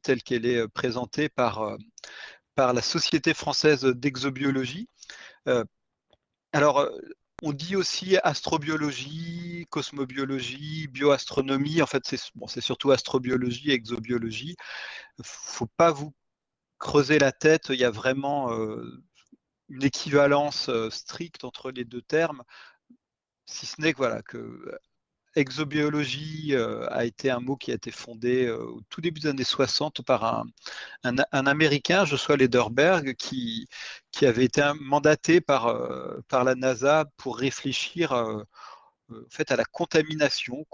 telle qu'elle est présentée par la Société française d'exobiologie. Alors, on dit aussi astrobiologie, cosmobiologie, bioastronomie. En fait, c'est surtout astrobiologie et exobiologie. Il ne faut pas vous creuser la tête. Il y a vraiment une équivalence stricte entre les deux termes, si ce n'est que, voilà, que exobiologie a été un mot qui a été fondé au tout début des années 60 par un Américain, Joshua Lederberg, qui avait été mandaté par la NASA pour réfléchir en fait, à la contamination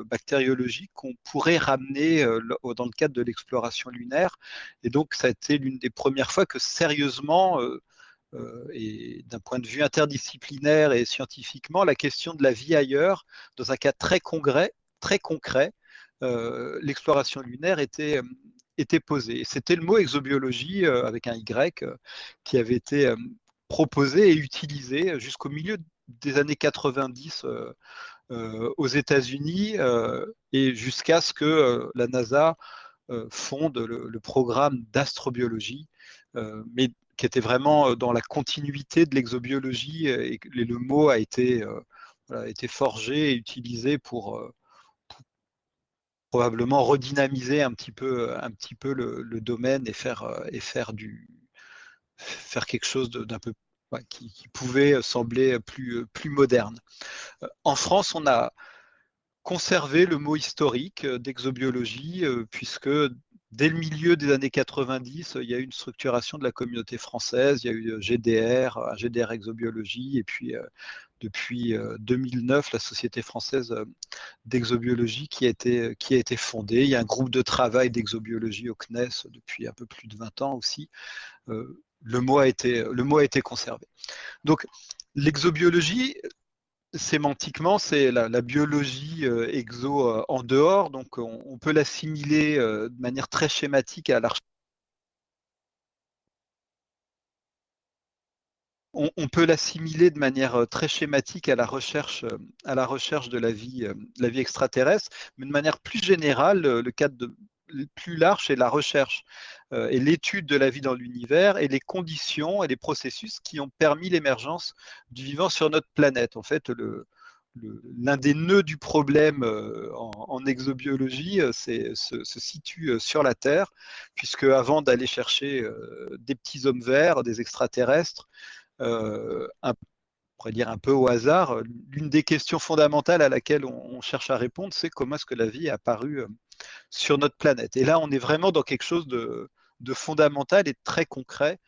bactériologique qu'on pourrait ramener dans le cadre de l'exploration lunaire. Et donc, ça a été l'une des premières fois que sérieusement, et d'un point de vue interdisciplinaire et scientifiquement, la question de la vie ailleurs, dans un cas très concret, l'exploration lunaire était posée. Et c'était le mot exobiologie avec un Y qui avait été proposé et utilisé jusqu'au milieu des années 90 aux États-Unis et jusqu'à ce que la NASA fonde le programme d'astrobiologie, mais qui était vraiment dans la continuité de l'exobiologie et le mot a été forgé et utilisé pour probablement redynamiser un petit peu le domaine faire quelque chose d'un peu qui pouvait sembler plus moderne. En France, on a conservé le mot historique d'exobiologie, puisque dès le milieu des années 90, il y a eu une structuration de la communauté française, il y a eu GDR Exobiologie, et puis depuis 2009, la Société française d'exobiologie qui a été fondée. Il y a un groupe de travail d'exobiologie au CNES depuis un peu plus de 20 ans aussi. Le mot a été conservé. Donc, l'exobiologie, sémantiquement, c'est la biologie exo en dehors, donc on peut l'assimiler de manière très schématique à on peut l'assimiler de manière très schématique à la recherche de la vie extraterrestre, mais de manière plus générale, le cadre plus large, c'est la recherche et l'étude de la vie dans l'univers et les conditions et les processus qui ont permis l'émergence du vivant sur notre planète. En fait, l'un des nœuds du problème en exobiologie se situe sur la Terre, puisque avant d'aller chercher des petits hommes verts, des extraterrestres, on pourrait dire un peu au hasard, l'une des questions fondamentales à laquelle on cherche à répondre, c'est comment est-ce que la vie est apparue sur notre planète. Et là, on est vraiment dans quelque chose de fondamental et de très concret,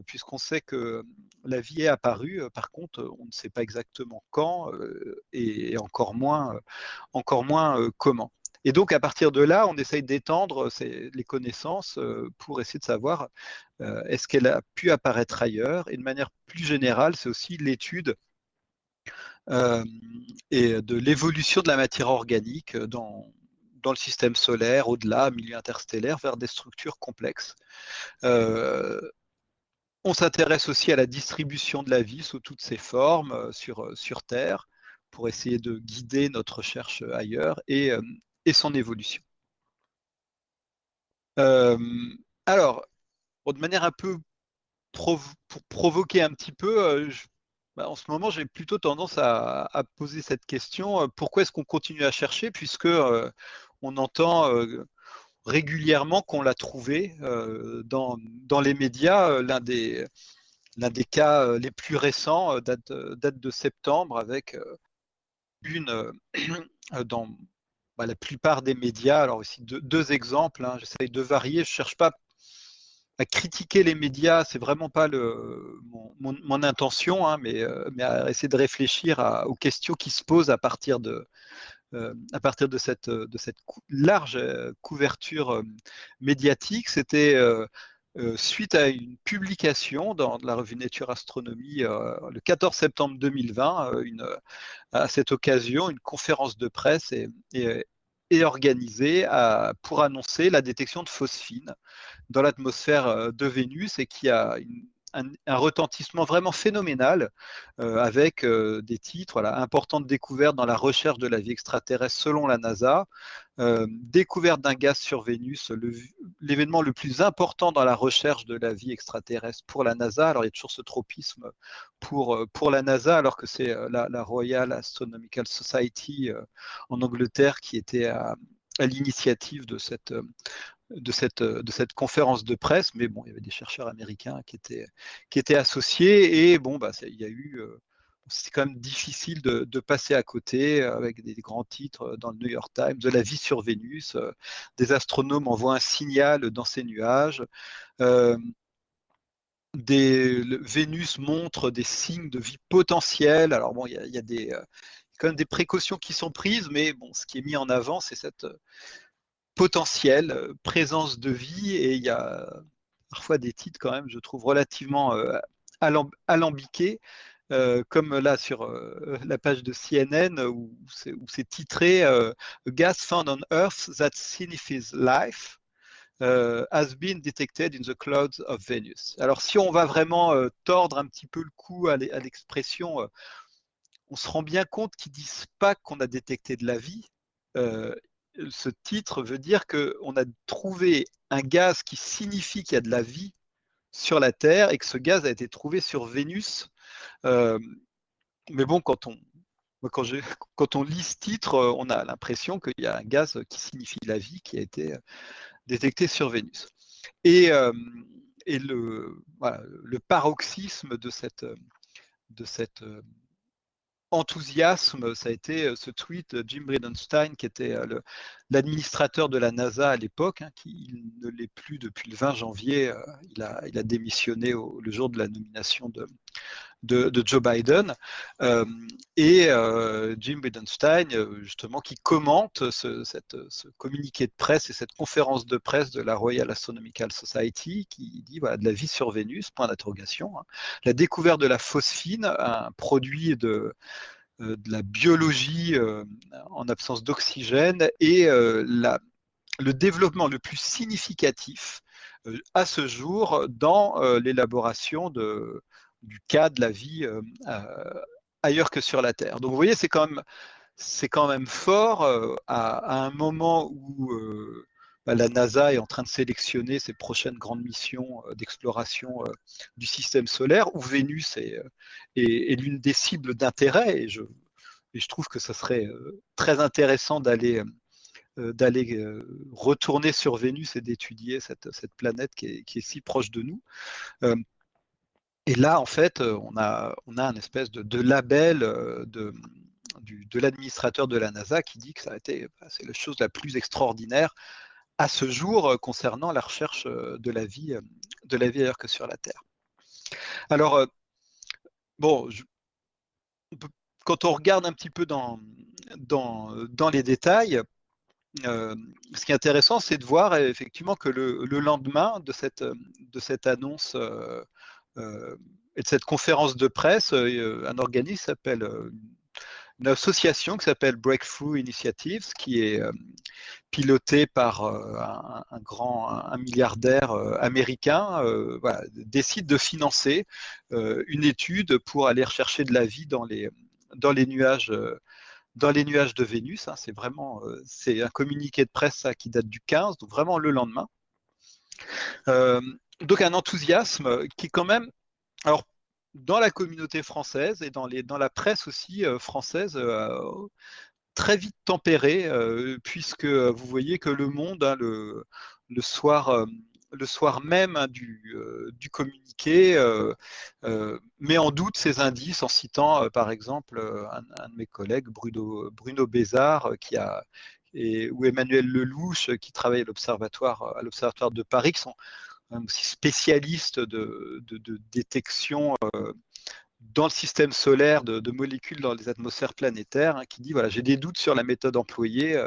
puisqu'on sait que la vie est apparue. Par contre, on ne sait pas exactement quand et encore moins comment. Et donc, à partir de là, on essaye d'étendre les connaissances pour essayer de savoir est-ce qu'elle a pu apparaître ailleurs. Et de manière plus générale, c'est aussi l'étude euh, et de l'évolution de la matière organique dans le système solaire, au-delà, milieu interstellaire, vers des structures complexes. Euh, on s'intéresse aussi à la distribution de la vie sous toutes ses formes sur Terre pour essayer de guider notre recherche ailleurs et son évolution. Euh, alors, bon, de manière un peu pour provoquer un petit peu, en ce moment, j'ai plutôt tendance à poser cette question, pourquoi est-ce qu'on continue à chercher puisque on entend régulièrement qu'on l'a trouvé dans les médias. L'un des cas les plus récents date de septembre avec une dans la plupart des médias. Alors ici, deux exemples, hein, j'essaye de varier, je ne cherche pas à critiquer les médias, c'est vraiment pas mon intention, hein, mais à essayer de réfléchir aux questions qui se posent à partir de cette large couverture médiatique. C'était suite à une publication dans la revue Nature Astronomy le 14 septembre 2020, à cette occasion, une conférence de presse est organisée pour annoncer la détection de phosphine dans l'atmosphère de Vénus et qui a un retentissement vraiment phénoménal avec des titres, voilà, importante découverte dans la recherche de la vie extraterrestre selon la NASA, découverte d'un gaz sur Vénus, l'événement le plus important dans la recherche de la vie extraterrestre pour la NASA. Alors il y a toujours ce tropisme pour la NASA, alors que c'est la Royal Astronomical Society en Angleterre qui était à l'initiative de cette conférence de presse, mais bon, il y avait des chercheurs américains qui étaient associés, et bon, bah, il y a eu, c'était quand même difficile de passer à côté avec des grands titres dans le New York Times, de la vie sur Vénus, des astronomes envoient un signal dans ces nuages, euh, Vénus montre des signes de vie potentielle. Alors bon, il y a quand même des précautions qui sont prises, mais bon, ce qui est mis en avant, c'est cette potentielle présence de vie, et il y a parfois des titres quand même, je trouve, relativement alambiqués, comme là sur la page de CNN où c'est titré Gas found on Earth that signifies life has been detected in the clouds of Venus. Alors si on va vraiment tordre un petit peu le cou à l'expression, on se rend bien compte qu'ils disent pas qu'on a détecté de la vie. Euh, Ce titre veut dire qu'on a trouvé un gaz qui signifie qu'il y a de la vie sur la Terre, et que ce gaz a été trouvé sur Vénus. Euh, mais bon, quand, je, quand on lit ce titre, on a l'impression qu'il y a un gaz qui signifie la vie qui a été détecté sur Vénus. Et voilà, le paroxysme de cette enthousiasme, ça a été ce tweet de Jim Bridenstine, qui était l'administrateur de la NASA à l'époque, qui ne l'est plus depuis le 20 janvier. Il a démissionné le jour de la nomination de Joe Biden. Et Jim Bridenstine, justement, qui commente ce communiqué de presse et cette conférence de presse de la Royal Astronomical Society, qui dit voilà, de la vie sur Vénus, point d'interrogation. La découverte de la phosphine, un produit de la biologie en absence d'oxygène, et le développement le plus significatif à ce jour dans l'élaboration du cas de la vie ailleurs que sur la Terre. Donc vous voyez, c'est quand même fort à un moment où la NASA est en train de sélectionner ses prochaines grandes missions d'exploration du système solaire, où Vénus est l'une des cibles d'intérêt, et je trouve que ça serait très intéressant d'aller retourner sur Vénus et d'étudier cette planète qui est si proche de nous. Euh, et là, en fait, on a un espèce de label de l'administrateur de la NASA qui dit que ça a été, c'est la chose la plus extraordinaire à ce jour concernant la recherche de la vie ailleurs que sur la Terre. Alors, bon, quand on regarde un petit peu dans les détails, ce qui est intéressant, c'est de voir effectivement que le lendemain de cette annonce et de cette conférence de presse, un organisme s'appelle une association qui s'appelle Breakthrough Initiatives, qui est pilotée par un milliardaire américain, voilà, décide de financer une étude pour aller rechercher de la vie dans les nuages. Dans les nuages de Vénus. C'est un communiqué de presse qui date du 15, donc vraiment le lendemain. Donc un enthousiasme qui quand même, alors dans la communauté française et dans la presse aussi française, très vite tempéré, puisque vous voyez que Le Monde, le soir même du communiqué, met en doute ces indices en citant par exemple un de mes collègues, Bruno Bézard, ou Emmanuel Lelouch, qui travaille à l'Observatoire de Paris, qui sont aussi spécialistes de détection dans le système solaire de molécules dans les atmosphères planétaires, qui dit voilà, j'ai des doutes sur la méthode employée,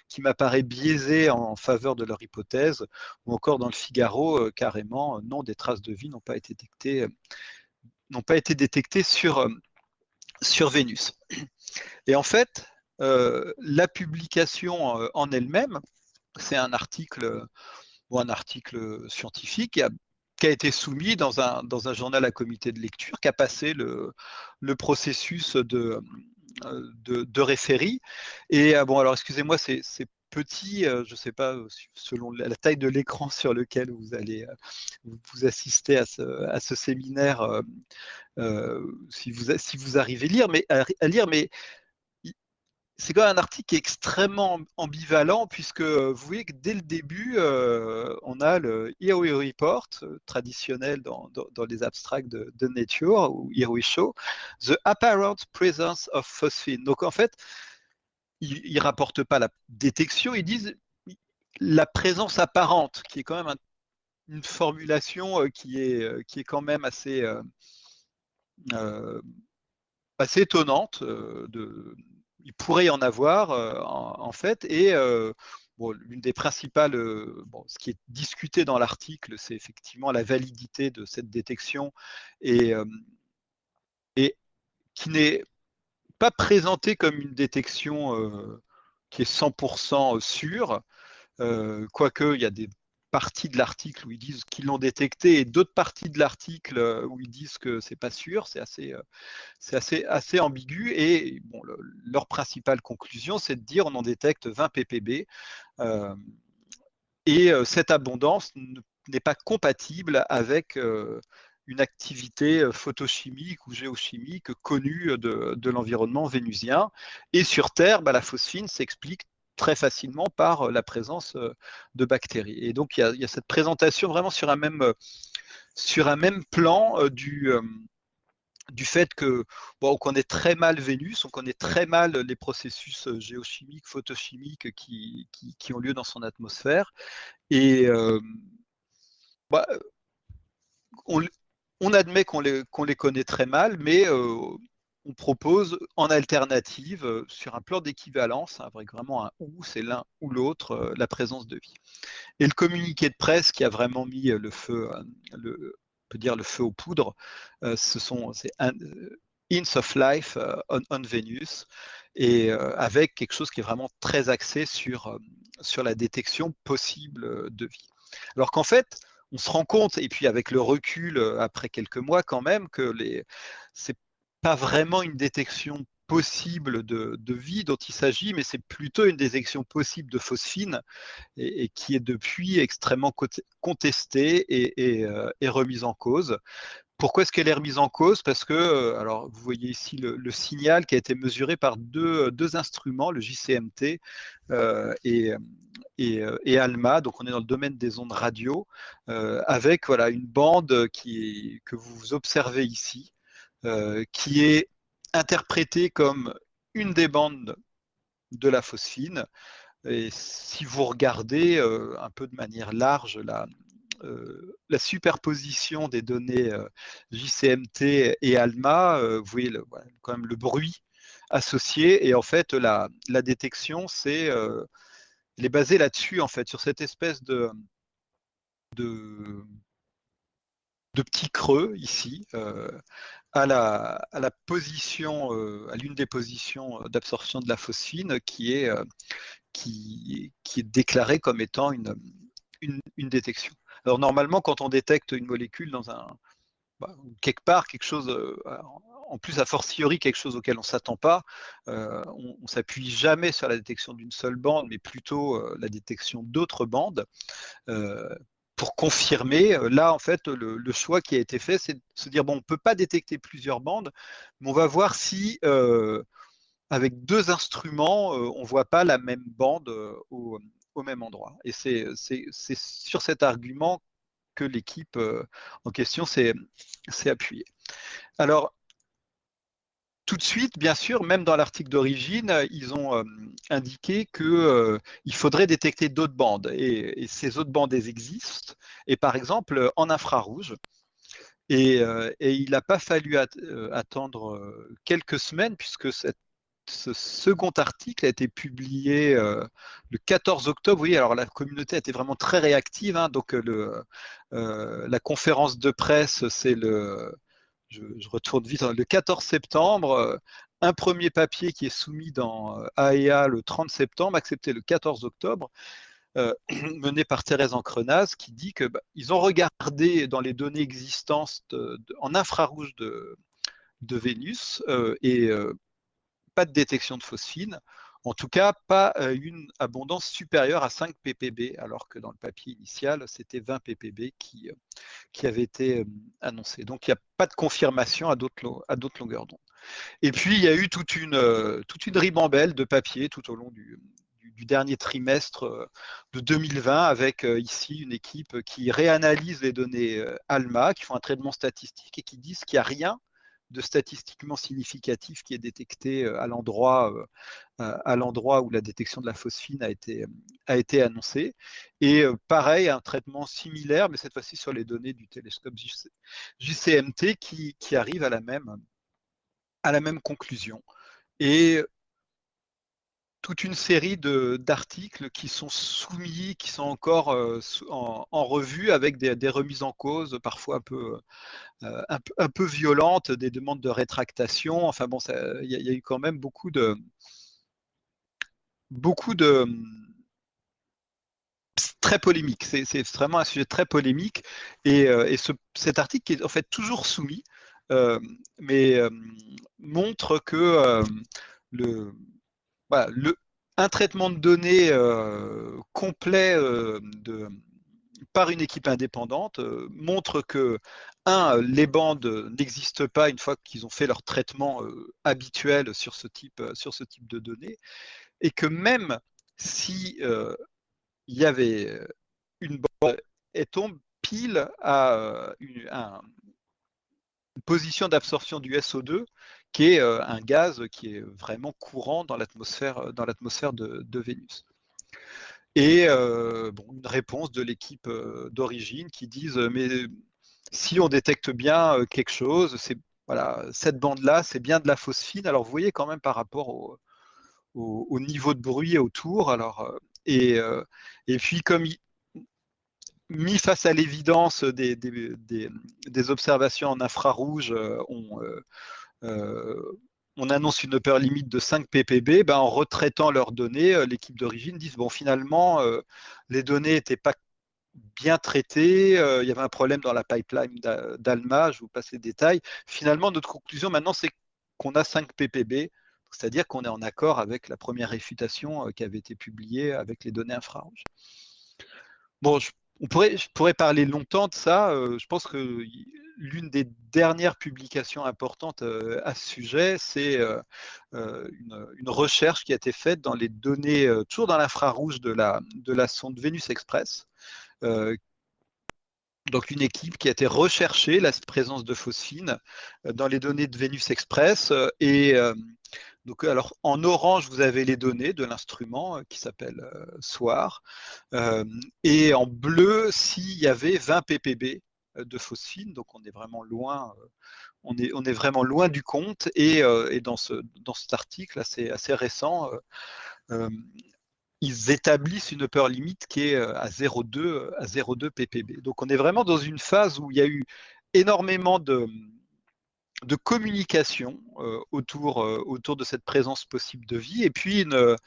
qui m'apparaît biaisée en faveur de leur hypothèse, ou encore dans le Figaro, carrément, non, des traces de vie n'ont pas été détectées sur Vénus. Et en fait, la publication en elle-même, c'est un article scientifique qui a été soumis dans un journal à comité de lecture, qui a passé le processus de référie. Et bon, alors excusez-moi, c'est petit, je ne sais pas, selon la taille de l'écran sur lequel vous allez vous assister à ce séminaire, si vous arrivez à lire, mais c'est quand même un article qui est extrêmement ambivalent, puisque vous voyez que dès le début, on a le Here We Report, traditionnel dans les abstracts de Nature, ou Here We Show, The Apparent Presence of Phosphine. Donc en fait, ils ne rapportent pas la détection, ils disent la présence apparente, qui est quand même une formulation qui est quand même assez étonnante. Il pourrait y en avoir en fait, et bon, l'une des principales, bon, ce qui est discuté dans l'article, c'est effectivement la validité de cette détection, et qui n'est pas présentée comme une détection qui est 100% sûre, quoique il y a des parties de l'article où ils disent qu'ils l'ont détecté, et d'autres parties de l'article où ils disent que c'est pas sûr. C'est assez ambigu, et bon, leur principale conclusion, c'est de dire on en détecte 20 ppb, et cette abondance n'est pas compatible avec une activité photochimique ou géochimique connue de l'environnement vénusien. Et sur Terre, la phosphine s'explique très facilement par la présence de bactéries. Et donc il y a cette présentation vraiment sur un même plan du fait que bon, on connaît très mal Vénus, on connaît très mal les processus géochimiques, photochimiques qui ont lieu dans son atmosphère. Et bah, on, on admet qu'on les connaît très mal, mais on propose en alternative, sur un plan d'équivalence, avec vraiment un ou, c'est l'un ou l'autre, la présence de vie. Et le communiqué de presse qui a vraiment mis le feu, on peut dire le feu aux poudres, c'est Hints of Life on Venus, et avec quelque chose qui est vraiment très axé sur la détection possible de vie. Alors qu'en fait, on se rend compte, et puis avec le recul après quelques mois quand même, que c'est pas vraiment une détection possible de vie dont il s'agit, mais c'est plutôt une détection possible de phosphine, et qui est depuis extrêmement contestée et remise en cause. Pourquoi est-ce qu'elle est remise en cause? Parce que, alors vous voyez ici le signal qui a été mesuré par deux instruments, le JCMT et ALMA, donc on est dans le domaine des ondes radio, avec voilà, une bande que vous observez ici, qui est interprétée comme une des bandes de la phosphine. Et si vous regardez un peu de manière large la superposition des données JCMT et ALMA, vous voyez voilà, quand même le bruit associé, et en fait la détection, elle est basée là-dessus, en fait, sur cette espèce de, de petit creux ici, à la position, à l'une des positions d'absorption de la phosphine, qui est déclarée comme étant une détection. Alors normalement, quand on détecte une molécule quelque part, quelque chose, en plus a fortiori quelque chose auquel on ne s'attend pas, on ne s'appuie jamais sur la détection d'une seule bande, mais plutôt la détection d'autres bandes. Pour confirmer, là en fait le choix qui a été fait, c'est de se dire bon, on ne peut pas détecter plusieurs bandes, mais on va voir si avec deux instruments, on ne voit pas la même bande au même endroit. Et c'est sur cet argument que l'équipe en question s'est appuyée. Alors, tout de suite, bien sûr, même dans l'article d'origine, ils ont indiqué qu'il faudrait détecter d'autres bandes. Et ces autres bandes, elles existent. Et par exemple, en infrarouge. Et il n'a pas fallu attendre quelques semaines, puisque ce second article a été publié le 14 octobre. Vous voyez, alors la communauté a été vraiment très réactive, hein, donc la conférence de presse, c'est je retourne vite, le 14 septembre, un premier papier qui est soumis dans AEA le 30 septembre, accepté le 14 octobre. menée par Thérèse Encrenaz, qui dit que ils ont regardé dans les données existantes en infrarouge de Vénus et pas de détection de phosphine. En tout cas, pas une abondance supérieure à 5 ppb, alors que dans le papier initial, c'était 20 ppb qui avait été annoncé. Donc, il n'y a pas de confirmation à d'autres longueurs d'onde. Et puis, il y a eu toute une ribambelle de papiers tout au long du dernier trimestre de 2020, avec ici une équipe qui réanalyse les données ALMA, qui font un traitement statistique et qui disent qu'il n'y a rien de statistiquement significatif qui est détecté à l'endroit où la détection de la phosphine a été annoncée. Et pareil, un traitement similaire, mais cette fois-ci sur les données du télescope JCMT qui arrive à la même conclusion. Et toute une série d'articles qui sont soumis, qui sont encore en revue avec des remises en cause parfois un peu violentes, des demandes de rétractation. Enfin bon, il y a eu quand même beaucoup de très polémique. C'est vraiment un sujet très polémique. Et cet article qui est en fait toujours soumis, mais montre que voilà, un traitement de données complet par une équipe indépendante montre que, les bandes n'existent pas une fois qu'ils ont fait leur traitement habituel sur ce type de données, et que même si il y avait une bande, elle tombe pile à une position d'absorption du SO2, qui est un gaz qui est vraiment courant dans l'atmosphère de Vénus. Et une réponse de l'équipe d'origine qui disent mais si on détecte bien quelque chose, voilà, cette bande-là, c'est bien de la phosphine. Alors vous voyez quand même par rapport au niveau de bruit autour. Alors, et puis comme mis face à l'évidence des observations en infrarouge, on annonce une upper limit de 5 ppb, en retraitant leurs données, l'équipe d'origine dit bon, finalement, les données n'étaient pas bien traitées, il y avait un problème dans la pipeline d'ALMA, je vous passe les détails. Finalement, notre conclusion maintenant, c'est qu'on a 5 ppb, c'est-à-dire qu'on est en accord avec la première réfutation qui avait été publiée avec les données infrarouges. Bon, je pourrais parler longtemps de ça. Je pense que l'une des dernières publications importantes à ce sujet, c'est une recherche qui a été faite dans les données, toujours dans l'infrarouge de la sonde Venus Express. Donc une équipe qui a été rechercher la présence de phosphine dans les données de Venus Express. Et donc, alors, en orange, vous avez les données de l'instrument qui s'appelle SOIR. Et en bleu, s'il y avait 20 ppb de phosphine, donc on est vraiment loin, on est vraiment loin du compte. Et dans cet article assez récent, ils établissent une upper limit qui est à 0,2 ppb. Donc on est vraiment dans une phase où il y a eu énormément de communication autour de cette présence possible de vie, et puis une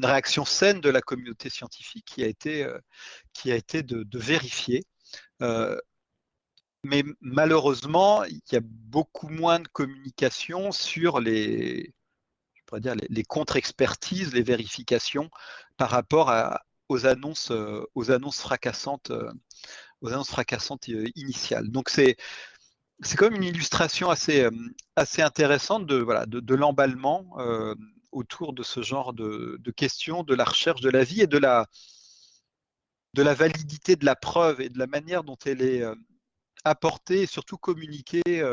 réaction saine de la communauté scientifique qui a été de vérifier. Mais malheureusement, il y a beaucoup moins de communication sur les contre-expertises, les vérifications par rapport aux annonces fracassantes initiales. Donc c'est quand même une illustration assez intéressante de l'emballement autour de ce genre de questions, de la recherche de la vie et de la validité de la preuve et de la manière dont elle est apportée et surtout communiquée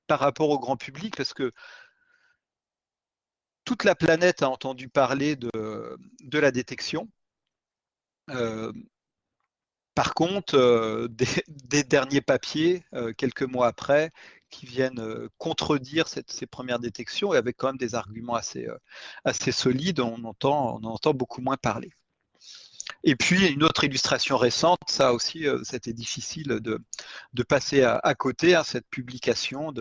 par rapport au grand public, parce que toute la planète a entendu parler de la détection. Par contre, des derniers papiers, quelques mois après, qui viennent contredire ces premières détections, et avec quand même des arguments assez solides, on en entend beaucoup moins parler. Et puis, une autre illustration récente, ça aussi, c'était difficile de passer à côté, cette publication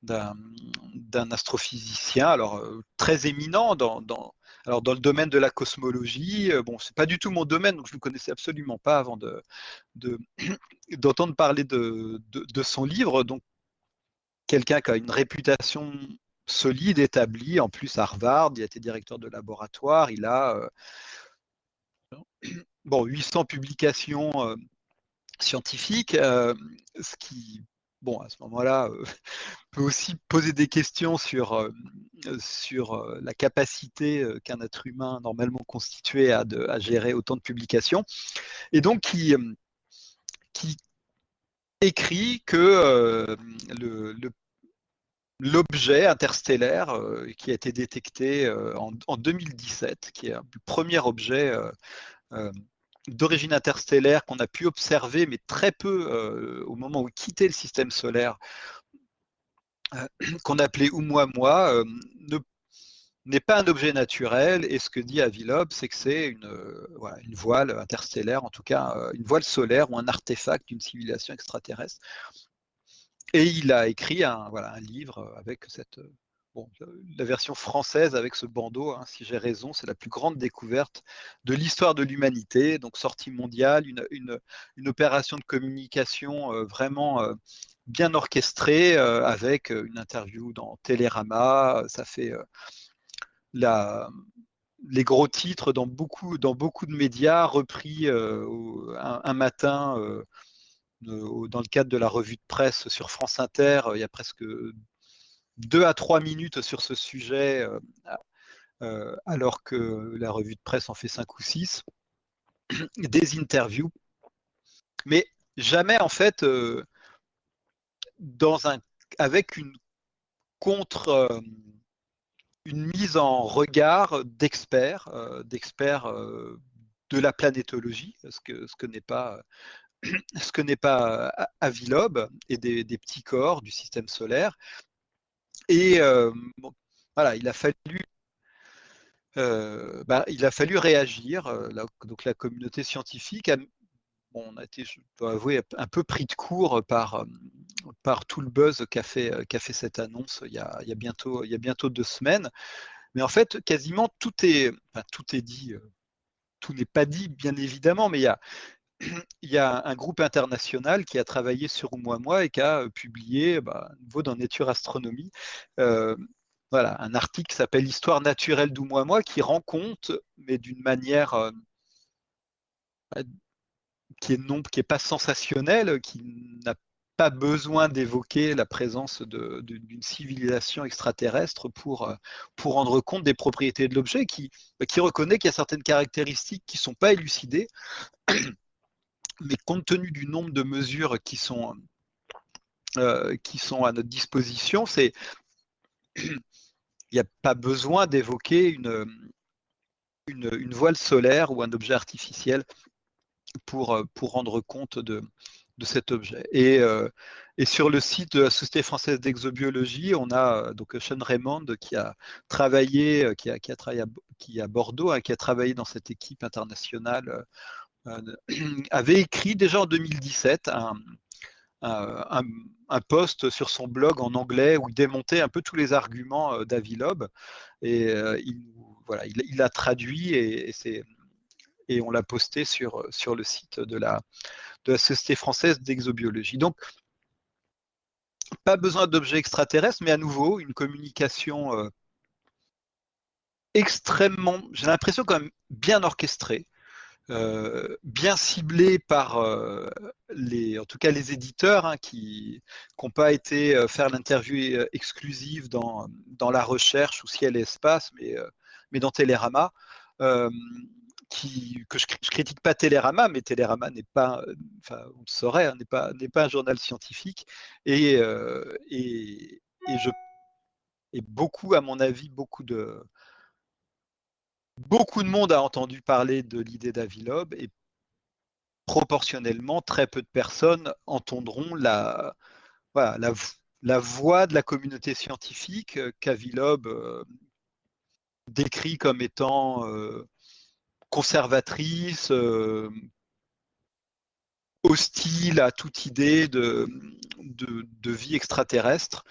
d'un astrophysicien, alors très éminent Alors dans le domaine de la cosmologie, bon, c'est pas du tout mon domaine, donc je ne le connaissais absolument pas avant de d'entendre parler de son livre. Donc quelqu'un qui a une réputation solide, établie, en plus à Harvard, il a été directeur de laboratoire, il a bon, 800 publications scientifiques, ce qui, bon, à ce moment-là, peut aussi poser des questions sur la capacité qu'un être humain normalement constitué a à gérer autant de publications. Et donc, qui écrit que l'objet interstellaire qui a été détecté en 2017, qui est le premier objet d'origine interstellaire qu'on a pu observer, mais très peu au moment où il quittait le système solaire, qu'on appelait Oumuamua, n'est pas un objet naturel. Et ce que dit Avi Loeb, c'est que c'est voilà, une voile interstellaire, en tout cas une voile solaire ou un artefact d'une civilisation extraterrestre. Et il a écrit voilà, un livre avec bon, la version française avec ce bandeau, hein, si j'ai raison, c'est la plus grande découverte de l'histoire de l'humanité, donc sortie mondiale, une opération de communication vraiment bien orchestrée, avec une interview dans Télérama. Ça fait les gros titres dans beaucoup de médias, repris un matin dans le cadre de la revue de presse sur France Inter. Il y a presque 2 à 3 minutes sur ce sujet, alors que la revue de presse en fait 5 ou 6. Des interviews, mais jamais en fait avec une mise en regard d'experts de la planétologie, ce que n'est pas Avi Loeb, et des petits corps du système solaire. Et bon, voilà, il a fallu réagir. Donc la communauté scientifique bon, on a été, je dois avouer, un peu pris de court par tout le buzz qu'a fait cette annonce il y a bientôt 2 semaines. Mais en fait, quasiment tout est dit. Tout n'est pas dit, bien évidemment, mais il y a un groupe international qui a travaillé sur Oumuamua et qui a publié, à nouveau dans Nature Astronomy, voilà, un article qui s'appelle Histoire naturelle d'Oumuamua, qui rend compte, mais d'une manière qui est pas sensationnelle, qui n'a pas besoin d'évoquer la présence d'une civilisation extraterrestre pour rendre compte des propriétés de l'objet, qui reconnaît qu'il y a certaines caractéristiques qui ne sont pas élucidées, mais compte tenu du nombre de mesures qui sont à notre disposition, il n'y a pas besoin d'évoquer une voile solaire ou un objet artificiel pour rendre compte de cet objet. Et sur le site de la Société française d'exobiologie, on a donc Sean Raymond qui a travaillé, qui à Bordeaux, hein, qui a travaillé dans cette équipe internationale, avait écrit déjà en 2017 un post sur son blog en anglais où il démontait un peu tous les arguments d'Avi Loeb, et voilà, il l'a traduit, et on l'a posté sur le site de la Société française d'exobiologie. Donc, pas besoin d'objets extraterrestres, mais à nouveau, une communication extrêmement, j'ai l'impression quand même bien orchestrée, bien ciblée par en tout cas les éditeurs, hein, qui n'ont pas été faire l'interview exclusive dans La Recherche ou Ciel et Espace, mais dans Télérama. Que je critique pas Télérama, mais Télérama n'est pas, enfin, on le saurait, hein, n'est pas un journal scientifique, et, beaucoup, à mon avis, beaucoup de monde a entendu parler de l'idée d'Avi Loeb, et proportionnellement, très peu de personnes entendront voilà, la voix de la communauté scientifique qu'Avi Loeb décrit comme étant conservatrice, hostile à toute idée de vie extraterrestre.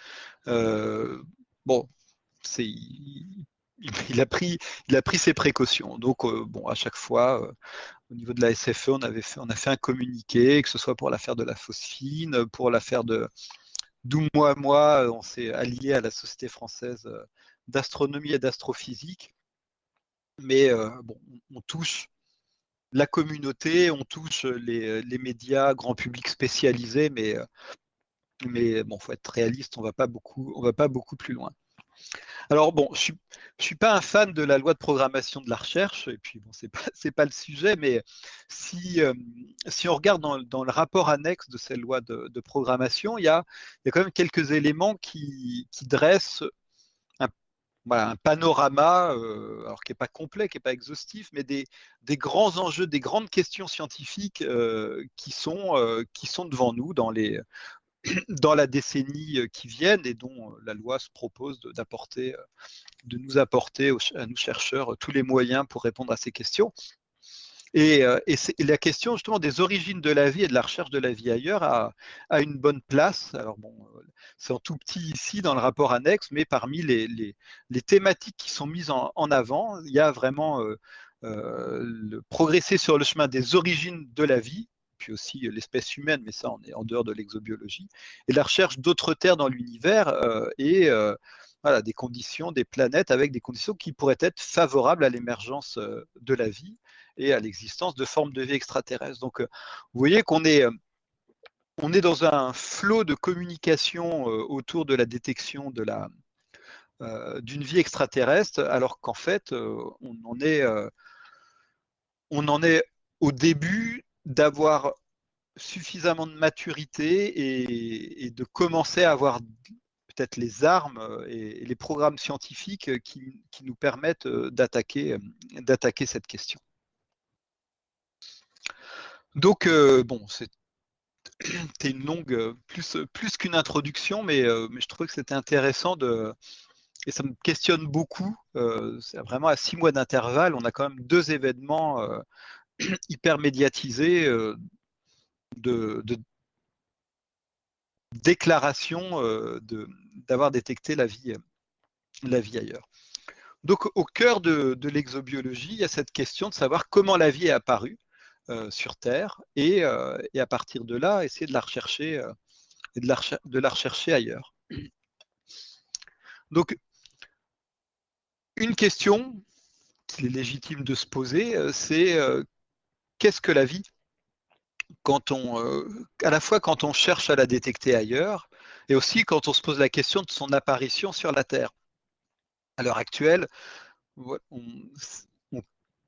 Bon, il a pris ses précautions. Donc, bon, à chaque fois, au niveau de la SFE, on a fait un communiqué, que ce soit pour l'affaire de la phosphine, pour l'affaire de d'Oumuamua, on s'est allié à la Société française d'astronomie et d'astrophysique. Mais bon, on touche la communauté, on touche les médias, grand public spécialisés, mais bon, faut être réaliste, on va pas beaucoup plus loin. Alors bon, je suis pas un fan de la loi de programmation de la recherche, et puis bon, c'est pas le sujet, mais si on regarde dans le rapport annexe de cette loi de programmation, il y a quand même quelques éléments qui dressent un, voilà, un panorama, alors qui n'est pas complet, qui n'est pas exhaustif, mais des grands enjeux, des grandes questions scientifiques qui sont devant nous dans la décennie qui viennent et dont la loi se propose de nous apporter à nous chercheurs tous les moyens pour répondre à ces questions. Et la question justement des origines de la vie et de la recherche de la vie ailleurs a une bonne place. Alors bon, c'est en tout petit ici dans le rapport annexe, mais parmi les thématiques qui sont mises en avant, il y a vraiment progresser sur le chemin des origines de la vie, puis aussi l'espèce humaine, mais ça on est en dehors de l'exobiologie, et la recherche d'autres terres dans l'univers voilà, des conditions, des planètes avec des conditions qui pourraient être favorables à l'émergence de la vie et à l'existence de formes de vie extraterrestres. Donc, vous voyez qu'on est, on est dans un flot de communication autour de la détection d'une vie extraterrestre, alors qu'en fait, on en est au début d'avoir suffisamment de maturité et de commencer à avoir peut-être les armes et les programmes scientifiques qui nous permettent d'attaquer cette question. Donc, bon, c'était une longue, plus qu'une introduction, mais je trouvais que c'était intéressant et ça me questionne beaucoup. C'est vraiment à 6 mois d'intervalle, on a quand même 2 événements hyper médiatisés de déclaration d'avoir détecté la vie ailleurs. Donc, au cœur de l'exobiologie, il y a cette question de savoir comment la vie est apparue sur Terre et à partir de là, essayer de la rechercher et de la rechercher ailleurs. Donc, une question qu'il est légitime de se poser, c'est qu'est-ce que la vie à la fois quand on cherche à la détecter ailleurs et aussi quand on se pose la question de son apparition sur la Terre. À l'heure actuelle, on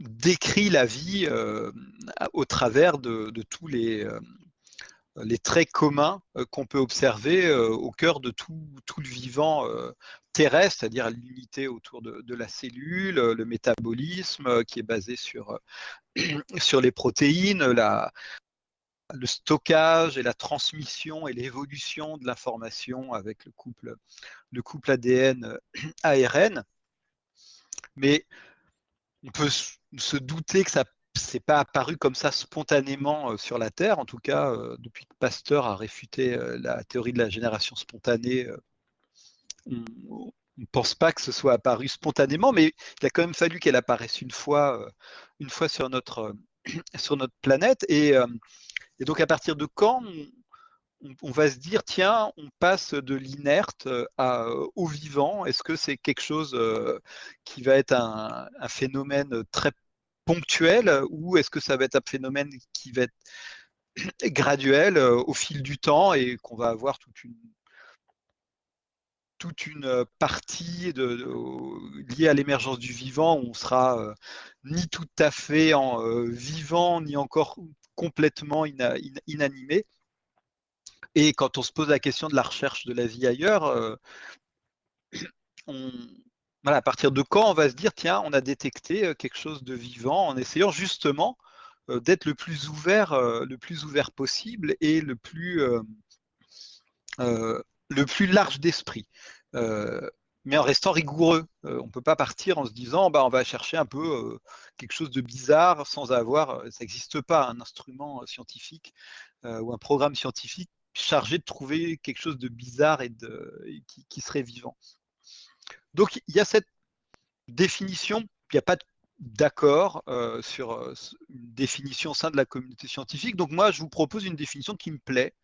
décrit la vie au travers de tous les traits communs qu'on peut observer au cœur de tout le vivant terrestre, c'est-à-dire l'unité autour de la cellule, le métabolisme qui est basé sur les protéines, le stockage et la transmission et l'évolution de l'information avec le couple ADN-ARN. Mais on peut se douter que ça c'est pas apparu comme ça spontanément sur la Terre. En tout cas, depuis que Pasteur a réfuté la théorie de la génération spontanée, on ne pense pas que ce soit apparu spontanément, mais il a quand même fallu qu'elle apparaisse une fois sur sur notre planète. Et donc, à partir de quand on va se dire, tiens, on passe de l'inerte au vivant? Est-ce que c'est quelque chose qui va être un phénomène très ponctuel ou est-ce que ça va être un phénomène qui va être graduel au fil du temps et qu'on va avoir toute une partie liée à l'émergence du vivant où on sera ni tout à fait vivant ni encore complètement inanimé. Et quand on se pose la question de la recherche de la vie ailleurs, voilà, à partir de quand on va se dire, tiens, on a détecté quelque chose de vivant en essayant justement d'être le plus ouvert possible et le plus large d'esprit. Mais en restant rigoureux. On ne peut pas partir en se disant bah, on va chercher un peu quelque chose de bizarre sans avoir, ça n'existe pas un instrument scientifique ou un programme scientifique chargé de trouver quelque chose de bizarre et qui serait vivant. Donc il y a cette définition, il n'y a pas d'accord sur une définition au sein de la communauté scientifique. Donc moi, je vous propose une définition qui me plaît.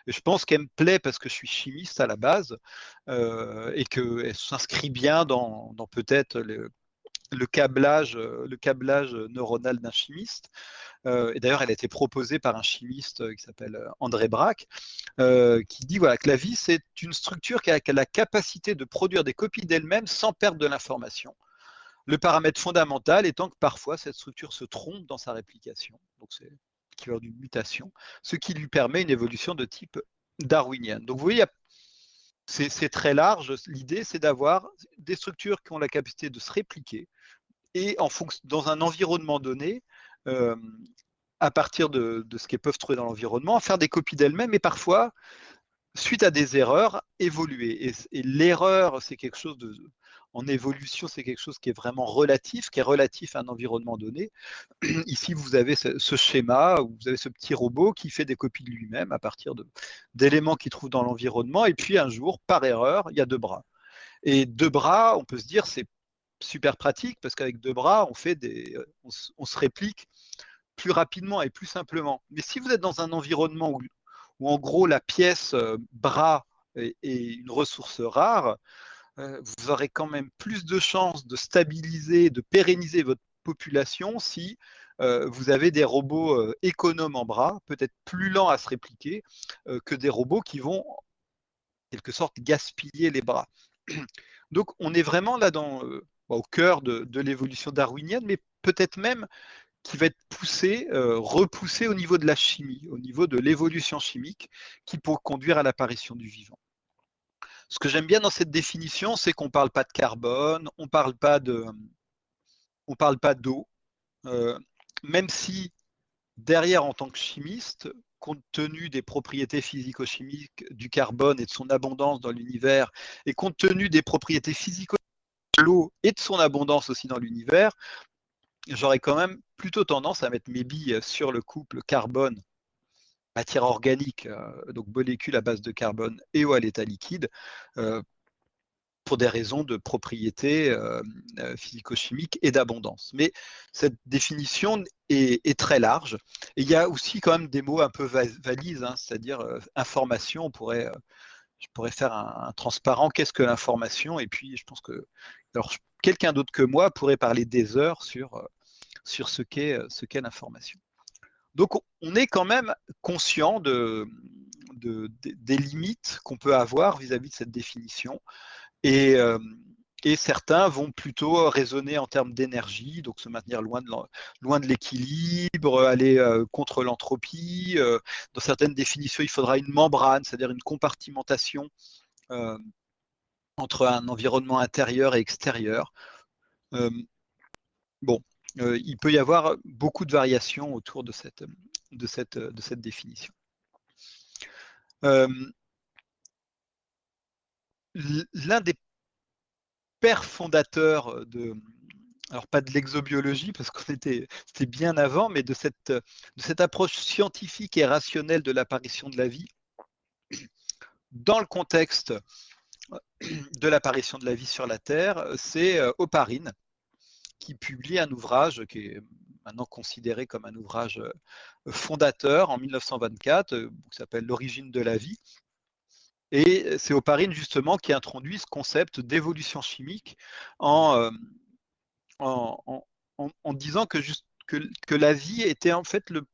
Et je pense qu'elle me plaît parce que je suis chimiste à la base et qu'elle s'inscrit bien dans peut-être le câblage neuronal d'un chimiste. Et d'ailleurs, elle a été proposée par un chimiste qui s'appelle André Braque, qui dit voilà, que la vie, c'est une structure qui a la capacité de produire des copies d'elle-même sans perdre de l'information. Le paramètre fondamental étant que parfois cette structure se trompe dans sa réplication, donc c'est l'équivalent d'une mutation, ce qui lui permet une évolution de type darwinien. Donc vous voyez, c'est très large. L'idée, c'est d'avoir des structures qui ont la capacité de se répliquer et dans un environnement donné, à partir de ce qu'elles peuvent trouver dans l'environnement, faire des copies d'elles-mêmes et parfois, suite à des erreurs, évoluer. Et l'erreur, c'est quelque chose en évolution, c'est quelque chose qui est vraiment relatif, qui est relatif à un environnement donné. Ici, vous avez ce schéma, où vous avez ce petit robot qui fait des copies de lui-même à partir d'éléments qu'il trouve dans l'environnement. Et puis un jour, par erreur, il y a 2 bras. Et 2 bras, on peut se dire, c'est super pratique parce qu'avec 2 bras, on se réplique plus rapidement et plus simplement. Mais si vous êtes dans un environnement où en gros la pièce bras est une ressource rare, vous aurez quand même plus de chances de stabiliser, de pérenniser votre population si vous avez des robots économes en bras, peut-être plus lents à se répliquer que des robots qui vont en quelque sorte gaspiller les bras. Donc on est vraiment là au cœur de l'évolution darwinienne, mais peut-être même qui va être repoussé au niveau de la chimie, au niveau de l'évolution chimique, qui peut conduire à l'apparition du vivant. Ce que j'aime bien dans cette définition, c'est qu'on ne parle pas de carbone, on ne parle pas d'eau, même si derrière, en tant que chimiste, compte tenu des propriétés physico-chimiques du carbone et de son abondance dans l'univers, et compte tenu des propriétés physico-chimiques de l'eau et de son abondance aussi dans l'univers, j'aurais quand même plutôt tendance à mettre mes billes sur le couple carbone matière organique, donc molécules à base de carbone et eau à l'état liquide, pour des raisons de propriété physico-chimique et d'abondance. Mais cette définition est très large. Et il y a aussi quand même des mots un peu valises, hein, c'est-à-dire information. Je pourrais faire un transparent. Qu'est-ce que l'information? Et puis, je pense que quelqu'un d'autre que moi pourrait parler des heures sur ce qu'est l'information. Donc, on est quand même conscient des limites qu'on peut avoir vis-à-vis de cette définition. Et certains vont plutôt raisonner en termes d'énergie, donc se maintenir loin de l'équilibre, aller contre l'entropie. Dans certaines définitions, il faudra une membrane, c'est-à-dire une compartimentation entre un environnement intérieur et extérieur. Bon, il peut y avoir beaucoup de variations autour de cette définition. L'un des pères fondateurs alors pas de l'exobiologie parce c'était bien avant, mais de cette approche scientifique et rationnelle de l'apparition de la vie, dans le contexte de l'apparition de la vie sur la Terre, c'est Oparin, qui publie un ouvrage qui est maintenant considéré comme un ouvrage fondateur en 1924, qui s'appelle L'origine de la vie. Et c'est Oparin justement qui introduit ce concept d'évolution chimique en disant que la vie était en fait le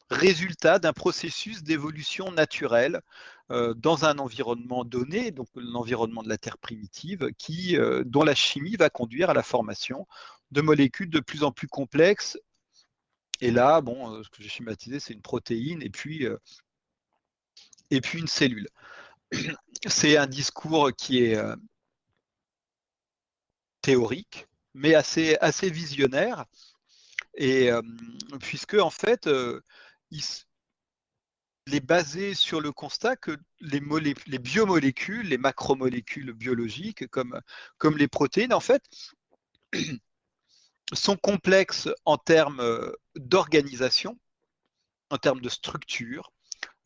résultat d'un processus d'évolution naturelle dans un environnement donné, donc l'environnement de la Terre primitive, dont la chimie va conduire à la formation de molécules de plus en plus complexes. Et là, ce que j'ai schématisé, c'est une protéine et puis une cellule. C'est un discours qui est théorique, mais assez visionnaire, et puisque en fait, il est basé sur le constat que les biomolécules, les macromolécules biologiques, comme les protéines, en fait, sont complexes en termes d'organisation, en termes de structure,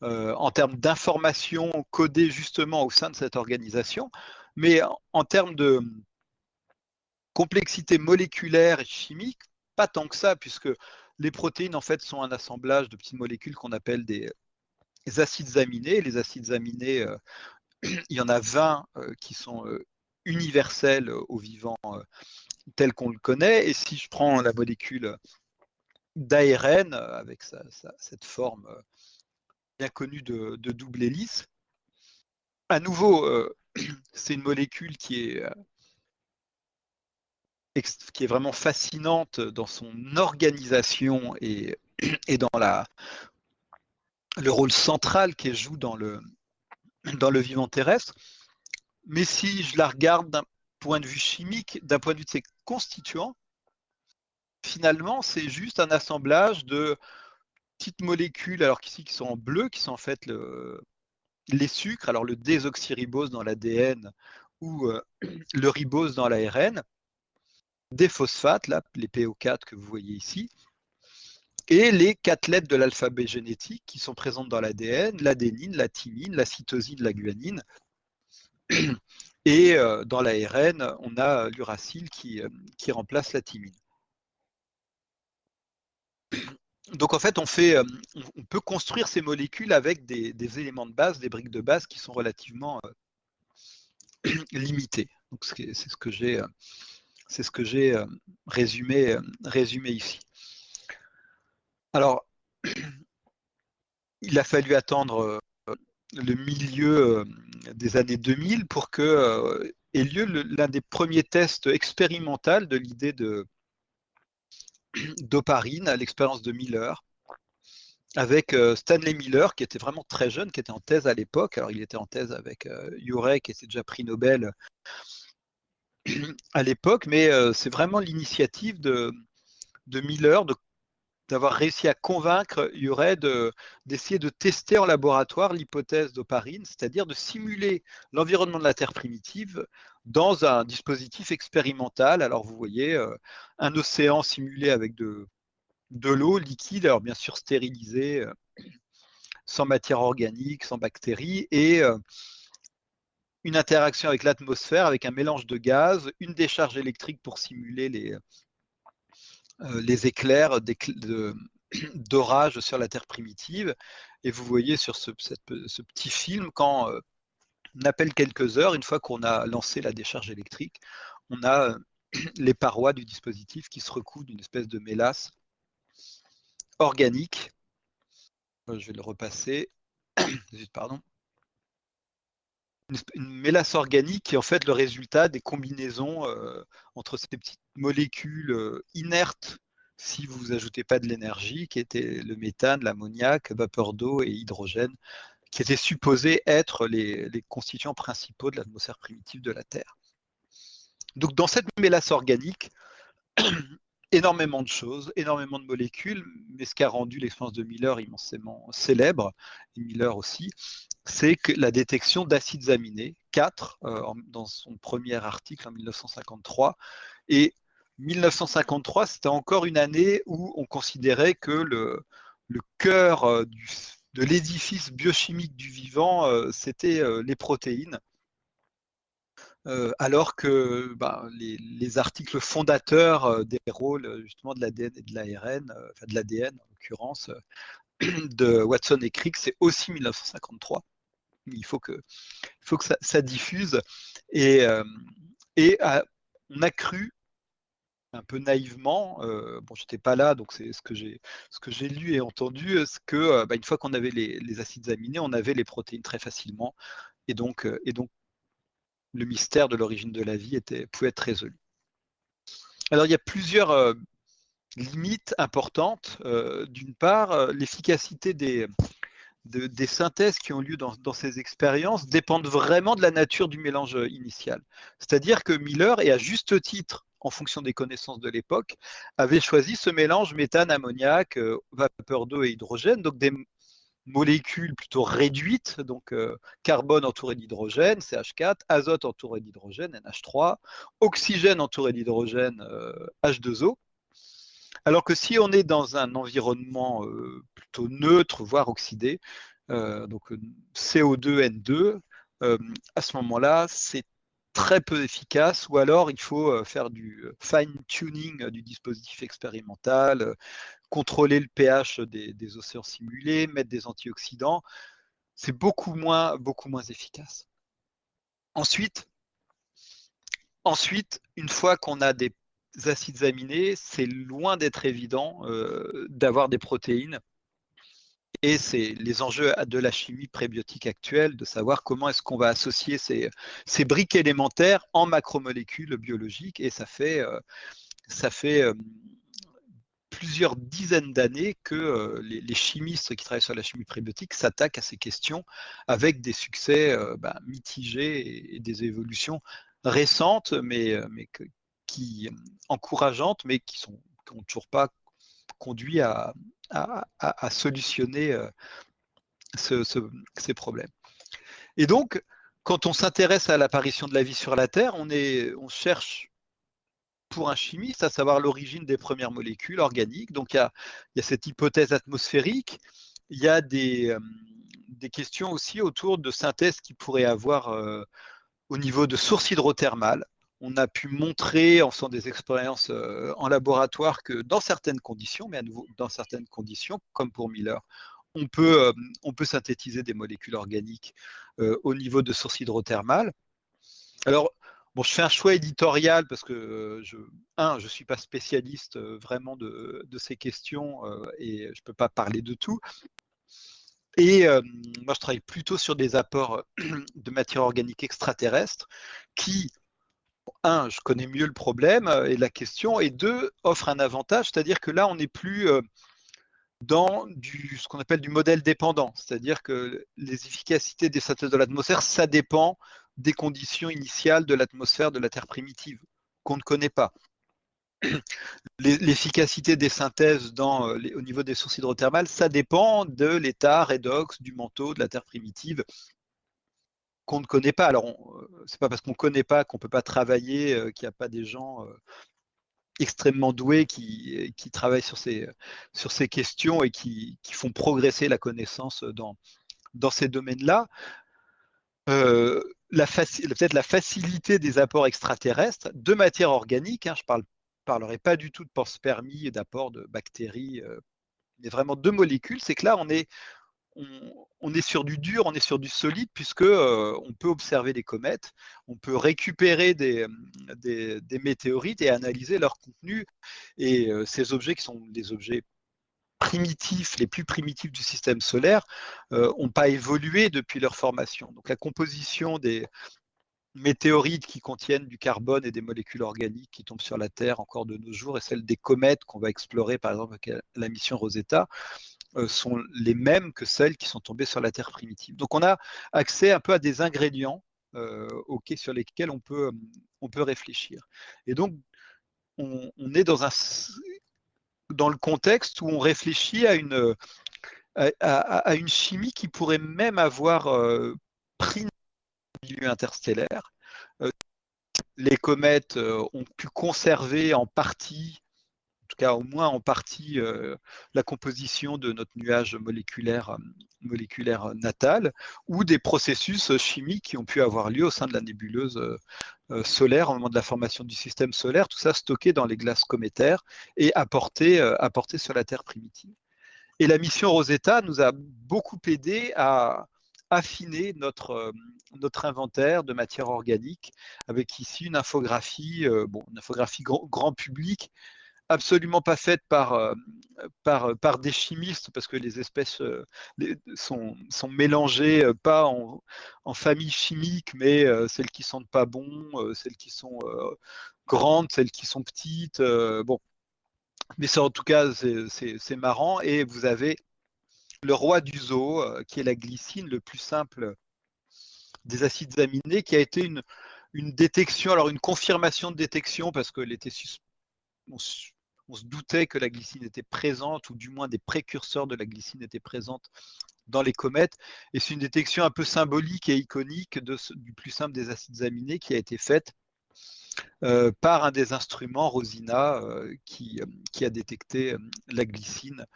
en termes d'informations codées justement au sein de cette organisation, mais en termes de Complexité moléculaire et chimique, pas tant que ça, puisque les protéines en fait sont un assemblage de petites molécules qu'on appelle des acides aminés. Les acides aminés, il y en a 20 qui sont universels au vivant tel qu'on le connaît. Et si je prends la molécule d'ARN avec cette forme bien connue de double hélice, à nouveau, c'est une molécule qui est vraiment fascinante dans son organisation et dans le rôle central qu'elle joue dans le vivant terrestre. Mais si je la regarde d'un point de vue chimique, d'un point de vue de ses constituants, finalement, c'est juste un assemblage de petites molécules, alors qu'ici qui sont en bleu, qui sont en fait les sucres, alors le désoxyribose dans l'ADN ou le ribose dans l'ARN, des phosphates, là, les PO4 que vous voyez ici, et les 4 lettres de l'alphabet génétique qui sont présentes dans l'ADN, l'adénine, la thymine, la cytosine, la guanine. Et dans l'ARN, on a l'uracile qui remplace la thymine. Donc en fait, on peut construire ces molécules avec des éléments de base, des briques de base qui sont relativement limités. Donc c'est ce que j'ai résumé ici. Alors, il a fallu attendre le milieu des années 2000 pour que ait lieu l'un des premiers tests expérimentaux de l'idée d'oparine, l'expérience de Miller, avec Stanley Miller, qui était vraiment très jeune, qui était en thèse à l'époque. Alors, il était en thèse avec Urey, qui était déjà prix Nobel à l'époque, mais c'est vraiment l'initiative de Miller d'avoir réussi à convaincre Urey d'essayer de tester en laboratoire l'hypothèse d'oparine, c'est-à-dire de simuler l'environnement de la Terre primitive dans un dispositif expérimental. Alors, vous voyez un océan simulé avec de l'eau liquide, alors bien sûr stérilisée, sans matière organique, sans bactéries, et une interaction avec l'atmosphère, avec un mélange de gaz, une décharge électrique pour simuler les éclairs d'orage sur la Terre primitive. Et vous voyez sur ce petit film, quand on appelle quelques heures, une fois qu'on a lancé la décharge électrique, on a les parois du dispositif qui se recouvrent d'une espèce de mélasse organique. Je vais le repasser. Pardon. Une mélasse organique qui est en fait le résultat des combinaisons entre ces petites molécules inertes, si vous ajoutez pas de l'énergie, qui étaient le méthane, l'ammoniac, vapeur d'eau et hydrogène, qui étaient supposés être les constituants principaux de l'atmosphère primitive de la Terre. Donc dans cette mélasse organique, énormément de choses, énormément de molécules, mais ce qui a rendu l'expérience de Miller immensément célèbre, et Miller aussi, c'est que la détection d'acides aminés, 4, dans son premier article en 1953. Et 1953, c'était encore une année où on considérait que le cœur de l'édifice biochimique du vivant, c'était les protéines. Alors que les articles fondateurs des rôles justement de l'ADN et de l'ARN, enfin de l'ADN en l'occurrence, de Watson et Crick, c'est aussi 1953. Il faut que ça diffuse. Et on a cru, un peu naïvement, bon, j'étais pas là, donc c'est ce que j'ai lu et entendu, que une fois qu'on avait les acides aminés, on avait les protéines très facilement, et donc le mystère de l'origine de la vie pouvait être résolu. Alors il y a plusieurs limites importantes. D'une part, l'efficacité des synthèses qui ont lieu dans ces expériences dépendent vraiment de la nature du mélange initial. C'est-à-dire que Miller, et à juste titre, en fonction des connaissances de l'époque, avait choisi ce mélange méthane, ammoniac, vapeur d'eau et hydrogène, donc des molécules plutôt réduites, donc carbone entouré d'hydrogène, CH4, azote entouré d'hydrogène, NH3, oxygène entouré d'hydrogène, H2O. Alors que si on est dans un environnement plutôt neutre, voire oxydé, donc CO2, N2, à ce moment-là, c'est très peu efficace, ou alors il faut faire du fine-tuning du dispositif expérimental, contrôler le pH des océans simulés, mettre des antioxydants. C'est beaucoup moins efficace. Ensuite, une fois qu'on a des acides aminés, c'est loin d'être évident d'avoir des protéines. Et c'est les enjeux de la chimie prébiotique actuelle, de savoir comment est-ce qu'on va associer ces briques élémentaires en macromolécules biologiques. Et ça fait plusieurs dizaines d'années que les chimistes qui travaillent sur la chimie prébiotique s'attaquent à ces questions avec des succès mitigés et des évolutions récentes, qui encourageantes, mais qui n'ont toujours pas conduit à solutionner ces problèmes. Et donc, quand on s'intéresse à l'apparition de la vie sur la Terre, on cherche pour un chimiste à savoir l'origine des premières molécules organiques. Donc, il y a cette hypothèse atmosphérique. Il y a des questions aussi autour de synthèse qui pourrait avoir au niveau de sources hydrothermales. On a pu montrer en faisant des expériences en laboratoire que dans certaines conditions, mais à nouveau dans certaines conditions, comme pour Miller, on peut synthétiser des molécules organiques au niveau de sources hydrothermales. Alors, bon, je fais un choix éditorial parce que je ne suis pas spécialiste vraiment de ces questions et je ne peux pas parler de tout. Et moi, je travaille plutôt sur des apports de matière organique extraterrestre qui, je connais mieux le problème et la question, et deux, offre un avantage, c'est-à-dire que là, on n'est plus dans ce qu'on appelle du modèle dépendant, c'est-à-dire que les efficacités des synthèses de l'atmosphère, ça dépend des conditions initiales de l'atmosphère de la Terre primitive, qu'on ne connaît pas. L'efficacité des synthèses au niveau des sources hydrothermales, ça dépend de l'état redox du manteau de la Terre primitive qu'on ne connaît pas. Alors, c'est pas parce qu'on ne connaît pas qu'on ne peut pas travailler, qu'il n'y a pas des gens extrêmement doués qui travaillent sur ces questions et qui font progresser la connaissance dans ces domaines-là. Peut-être la facilité des apports extraterrestres de matière organique, je ne parlerai pas du tout de panspermie, d'apport de bactéries, mais vraiment de molécules, c'est que là, on est sur du dur, on est sur du solide, puisque on peut observer des comètes, on peut récupérer des météorites et analyser leur contenu. Et ces objets qui sont des objets primitifs, les plus primitifs du système solaire, n'ont pas évolué depuis leur formation. Donc la composition des météorites qui contiennent du carbone et des molécules organiques qui tombent sur la Terre encore de nos jours, et celles des comètes qu'on va explorer par exemple avec la mission Rosetta, sont les mêmes que celles qui sont tombées sur la Terre primitive. Donc on a accès un peu à des ingrédients sur lesquels on peut réfléchir. Et donc on est dans le contexte où on réfléchit à une chimie qui pourrait même avoir pris le milieu interstellaire. Les comètes ont pu conserver en partie, en tout cas au moins en partie, la composition de notre nuage moléculaire natal, ou des processus chimiques qui ont pu avoir lieu au sein de la nébuleuse solaire au moment de la formation du système solaire, tout ça stocké dans les glaces cométaires et apporté sur la Terre primitive. Et la mission Rosetta nous a beaucoup aidé à affiner notre inventaire de matière organique, avec ici une infographie, une infographie grand public, absolument pas faite par des chimistes, parce que les espèces sont mélangées, pas en famille chimique, mais celles qui sentent pas bon, celles qui sont grandes, celles qui sont petites. Bon, mais ça, en tout cas, c'est marrant. Et vous avez le roi du zoo, qui est la glycine, le plus simple des acides aminés, qui a été une détection, alors une confirmation de détection, parce que on se doutait que la glycine était présente, ou du moins des précurseurs de la glycine étaient présentes dans les comètes. Et c'est une détection un peu symbolique et iconique du plus simple des acides aminés, qui a été faite par un des instruments, Rosina, qui a détecté la glycine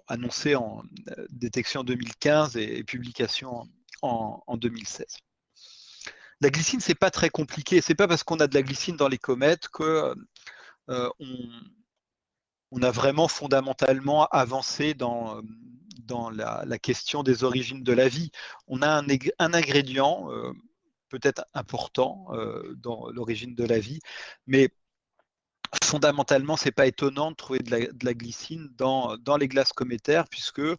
annoncé en détection en 2015 et publication en 2016. La glycine, c'est pas très compliqué. C'est pas parce qu'on a de la glycine dans les comètes que on a vraiment fondamentalement avancé dans la question des origines de la vie. On a un ingrédient peut-être important dans l'origine de la vie, mais fondamentalement, c'est pas étonnant de trouver de la glycine dans les glaces cométaires, puisque vous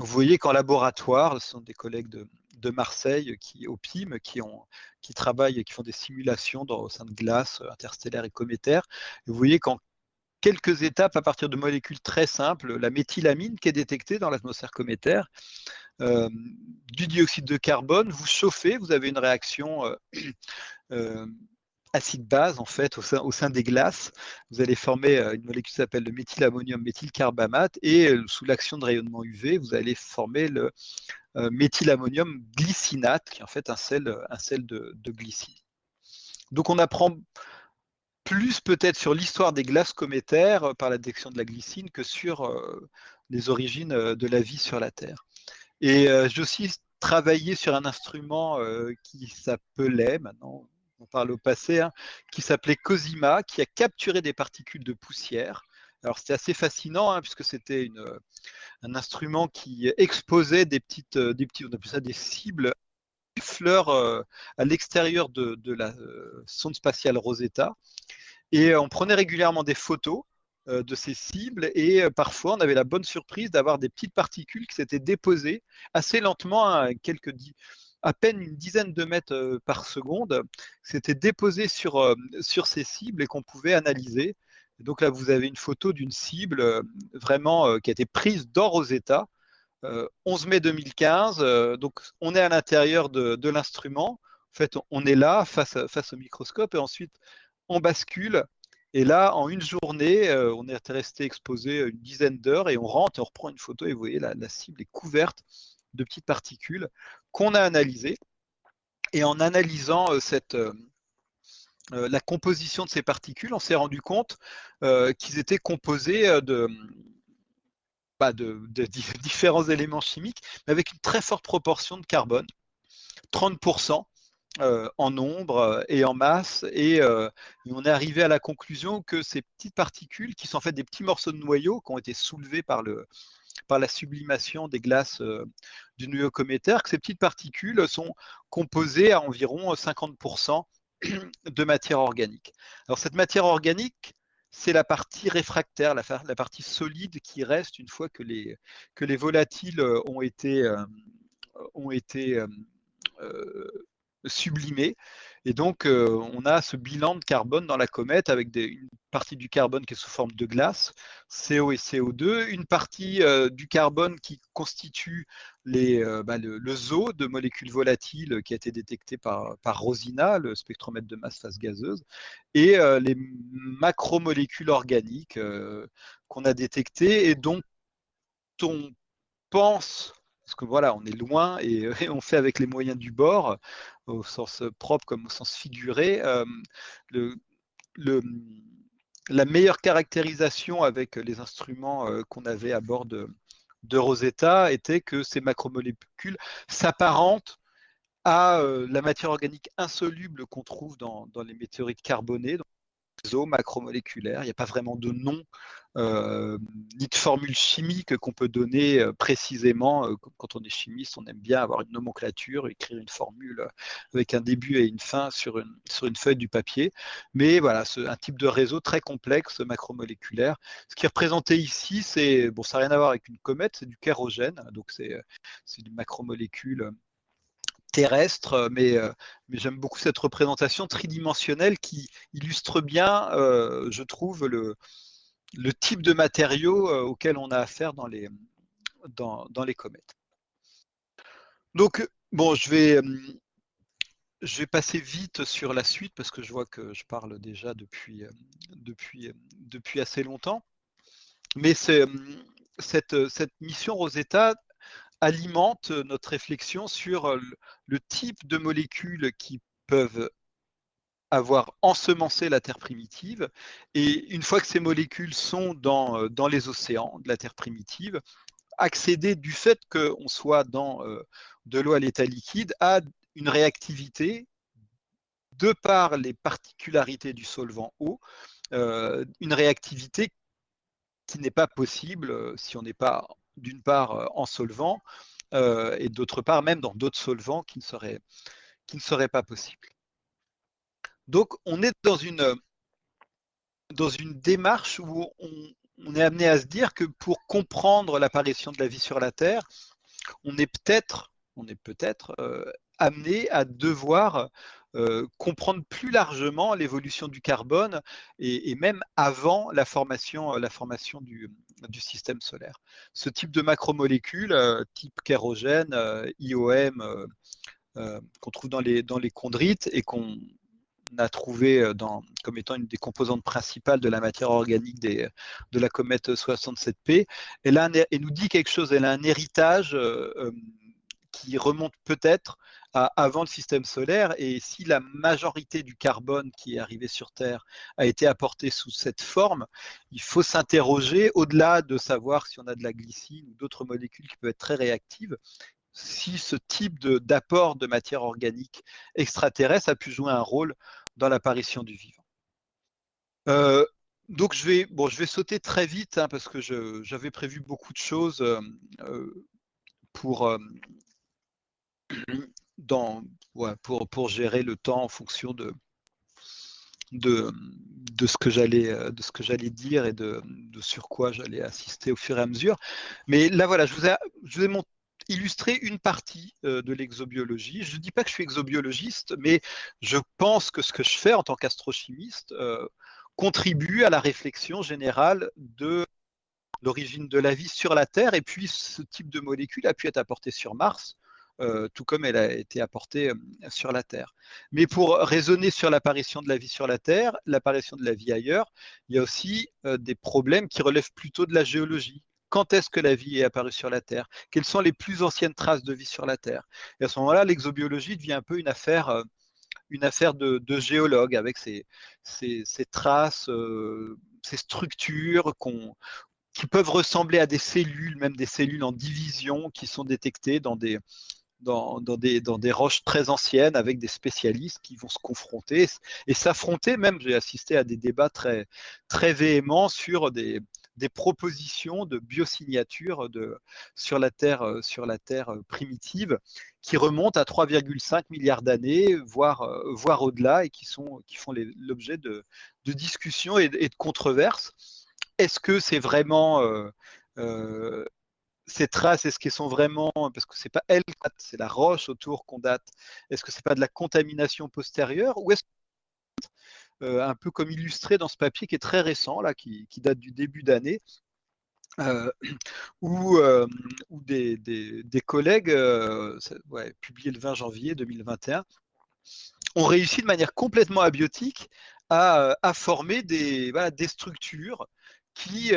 voyez qu'en laboratoire, ce sont des collègues de Marseille au PIM qui travaillent et qui font des simulations au sein de glaces interstellaires et cométaires. Et vous voyez qu'en quelques étapes, à partir de molécules très simples, la méthylamine qui est détectée dans l'atmosphère cométaire, du dioxyde de carbone, vous chauffez, vous avez une réaction acide-base en fait au sein des glaces. Vous allez former une molécule qui s'appelle le méthylammonium méthylcarbamate et sous l'action de rayonnement UV, vous allez former le méthylammonium glycinate qui est en fait un sel de glycine. Donc on apprend plus peut-être sur l'histoire des glaces cométaires par la détection de la glycine que sur les origines de la vie sur la Terre. Et j'ai aussi travaillé sur un instrument qui s'appelait, maintenant on parle au passé, hein, qui s'appelait COSIMA, qui a capturé des particules de poussière. Alors c'était assez fascinant hein, puisque c'était un instrument qui exposait des petits, on appelle ça des cibles, fleurs à l'extérieur de la sonde spatiale Rosetta. Et on prenait régulièrement des photos de ces cibles et parfois on avait la bonne surprise d'avoir des petites particules qui s'étaient déposées assez lentement, à à peine une dizaine de mètres par seconde, s'étaient déposées sur ces cibles et qu'on pouvait analyser. Et donc là, vous avez une photo d'une cible vraiment qui a été prise dans Rosetta, 11 mai 2015. Donc on est à l'intérieur de l'instrument. En fait, on est là face au microscope et ensuite on bascule. Et là, en une journée, on est resté exposé une dizaine d'heures et on rentre et on reprend une photo et vous voyez, la cible est couverte de petites particules qu'on a analysées. Et en analysant la composition de ces particules, on s'est rendu compte qu'ils étaient composés de différents éléments chimiques, mais avec une très forte proportion de carbone, 30%. En nombre et en masse, et on est arrivé à la conclusion que ces petites particules, qui sont en fait des petits morceaux de noyaux qui ont été soulevés par la sublimation des glaces du noyau cométaire, que ces petites particules sont composées à environ 50% de matière organique. Alors cette matière organique, c'est la partie réfractaire, la partie solide qui reste une fois que les volatiles ont été sublimé. Et donc, on a ce bilan de carbone dans la comète avec une partie du carbone qui est sous forme de glace, CO et CO2, une partie du carbone qui constitue le zoo de molécules volatiles qui a été détecté par Rosina, le spectromètre de masse phase gazeuse, et les macromolécules organiques qu'on a détectées et dont on pense, parce que voilà, on est loin et on fait avec les moyens du bord, au sens propre comme au sens figuré, le, le, la meilleure caractérisation avec les instruments qu'on avait à bord de Rosetta était que ces macromolécules s'apparentent à la matière organique insoluble qu'on trouve dans les météorites carbonées, réseaux macromoléculaires. Il n'y a pas vraiment de nom ni de formule chimique qu'on peut donner précisément. Quand on est chimiste, on aime bien avoir une nomenclature, écrire une formule avec un début et une fin sur une feuille du papier. Mais voilà, c'est un type de réseau très complexe macromoléculaire. Ce qui est représenté ici, ça n'a rien à voir avec une comète, c'est du kérogène. Donc c'est une macromolécule terrestre, mais j'aime beaucoup cette représentation tridimensionnelle qui illustre bien, je trouve, le type de matériaux auxquels on a affaire dans les comètes. Donc, bon, je vais passer vite sur la suite parce que je vois que je parle déjà depuis assez longtemps. Mais cette mission Rosetta alimente notre réflexion sur le type de molécules qui peuvent avoir ensemencé la Terre primitive. Et une fois que ces molécules sont dans les océans de la Terre primitive, accéder du fait qu'on soit dans de l'eau à l'état liquide à une réactivité de par les particularités du solvant eau, une réactivité qui n'est pas possible si on n'est pas, d'une part, en solvant, et d'autre part, même dans d'autres solvants qui ne seraient pas possibles. Donc, on est dans une démarche où on est amené à se dire que pour comprendre l'apparition de la vie sur la Terre, on est peut-être amené à devoir comprendre plus largement l'évolution du carbone et même avant la formation du système solaire. Ce type de macromolécules, type kérogène, IOM, qu'on trouve dans les chondrites et qu'on a trouvé comme étant une des composantes principales de la matière organique de la comète 67P. Elle nous dit quelque chose, elle a un héritage qui remonte peut-être à avant le système solaire, et si la majorité du carbone qui est arrivé sur Terre a été apporté sous cette forme, il faut s'interroger, au-delà de savoir si on a de la glycine ou d'autres molécules qui peuvent être très réactives, si ce type d'apport de matière organique extraterrestre a pu jouer un rôle dans l'apparition du vivant. Donc je vais sauter très vite parce que j'avais prévu beaucoup de choses pour gérer le temps en fonction de ce que j'allais dire et de sur quoi j'allais assister au fur et à mesure. Mais là voilà, je vous ai illustré une partie de l'exobiologie. Je ne dis pas que je suis exobiologiste, mais je pense que ce que je fais en tant qu'astrochimiste contribue à la réflexion générale de l'origine de la vie sur la Terre, et puis ce type de molécule a pu être apporté sur Mars, tout comme elle a été apportée sur la Terre. Mais pour raisonner sur l'apparition de la vie sur la Terre, l'apparition de la vie ailleurs, il y a aussi des problèmes qui relèvent plutôt de la géologie. Quand est-ce que la vie est apparue sur la Terre? Quelles sont les plus anciennes traces de vie sur la Terre? Et à ce moment-là, l'exobiologie devient un peu une affaire de géologue, avec ces traces, ces structures qui peuvent ressembler à des cellules, même des cellules en division, qui sont détectées dans des roches très anciennes, avec des spécialistes qui vont se confronter et s'affronter. Même, j'ai assisté à des débats très, très véhéments sur des propositions de biosignature sur la Terre primitive, qui remontent à 3,5 milliards d'années, voire au-delà, et qui font l'objet de discussions et de controverses. Est-ce que c'est vraiment ces traces, est-ce qu'elles sont vraiment, parce que c'est pas elles, c'est la roche autour qu'on date, est-ce que c'est pas de la contamination postérieure, ou est-ce un peu comme illustré dans ce papier qui est très récent, là, qui date du début d'année, où des collègues, publiés le 20 janvier 2021, ont réussi de manière complètement abiotique à former des structures qui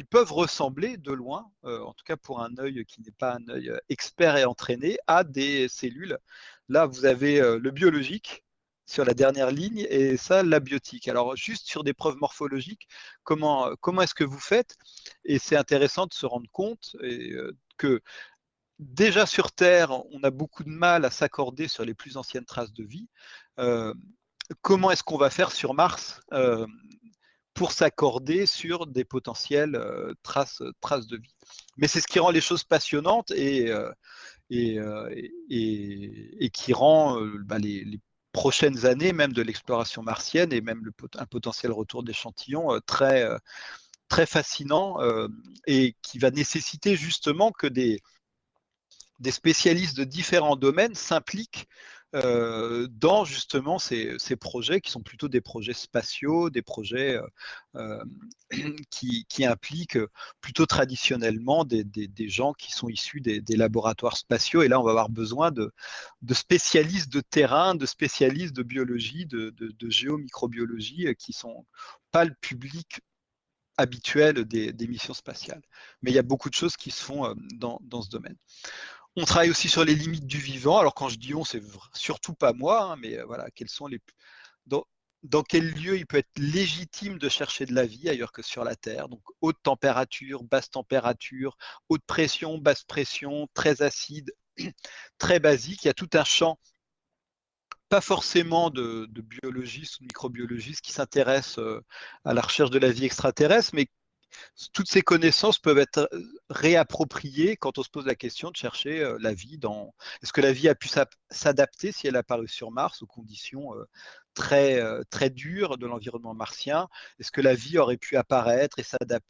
peuvent ressembler de loin, en tout cas pour un œil qui n'est pas un œil expert et entraîné, à des cellules. Là, vous avez le biologique sur la dernière ligne, et ça, l'abiotique. Alors, juste sur des preuves morphologiques, comment est-ce que vous faites? Et c'est intéressant de se rendre compte que déjà sur Terre, on a beaucoup de mal à s'accorder sur les plus anciennes traces de vie. Comment est-ce qu'on va faire sur Mars pour s'accorder sur des potentielles traces de vie? Mais c'est ce qui rend les choses passionnantes et qui rend les prochaines années, même de l'exploration martienne, et même un potentiel retour d'échantillons très, très fascinant, et qui va nécessiter justement que des spécialistes de différents domaines s'impliquent dans justement ces projets, qui sont plutôt des projets spatiaux, des projets qui impliquent plutôt traditionnellement des gens qui sont issus des laboratoires spatiaux. Et là, on va avoir besoin de spécialistes de terrain, de spécialistes de biologie, de géomicrobiologie, qui ne sont pas le public habituel des missions spatiales. Mais il y a beaucoup de choses qui se font dans ce domaine. On travaille aussi sur les limites du vivant. Alors quand je dis on, c'est surtout pas moi, hein, mais voilà, quels sont dans quel lieu il peut être légitime de chercher de la vie ailleurs que sur la Terre. Donc haute température, basse température, haute pression, basse pression, très acide, très basique. Il y a tout un champ pas forcément de biologistes ou de microbiologistes qui s'intéressent à la recherche de la vie extraterrestre, mais toutes ces connaissances peuvent être réappropriées quand on se pose la question de chercher la vie dans. Est-ce que la vie a pu s'adapter si elle a apparu sur Mars aux conditions très dures de l'environnement martien? Est-ce que la vie aurait pu apparaître et s'adapter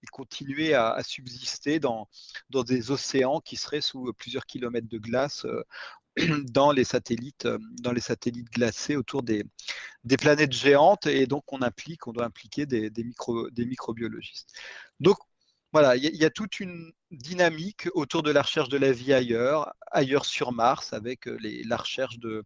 et continuer à subsister dans des océans qui seraient sous plusieurs kilomètres de glace dans les satellites glacés autour des planètes géantes, et donc on doit impliquer des microbiologistes. Donc voilà, il y a toute une dynamique autour de la recherche de la vie ailleurs sur Mars, avec la recherche de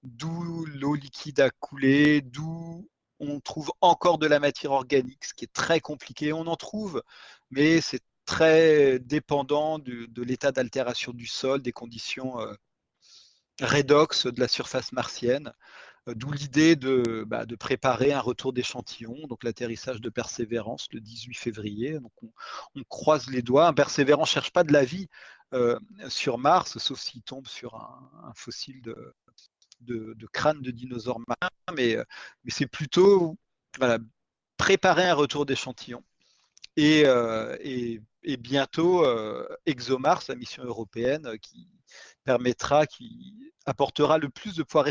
d'où l'eau liquide a coulé, d'où on trouve encore de la matière organique, ce qui est très compliqué. On en trouve, mais c'est très dépendant de l'état d'altération du sol, des conditions redox de la surface martienne. D'où l'idée de préparer un retour d'échantillon, donc l'atterrissage de Persévérance le 18 février. Donc on croise les doigts. Persévérance ne cherche pas de la vie sur Mars, sauf s'il tombe sur un fossile de crâne de dinosaure marin, mais c'est plutôt voilà, préparer un retour d'échantillon. Et bientôt, ExoMars, la mission européenne, qui apportera le plus de pouvoir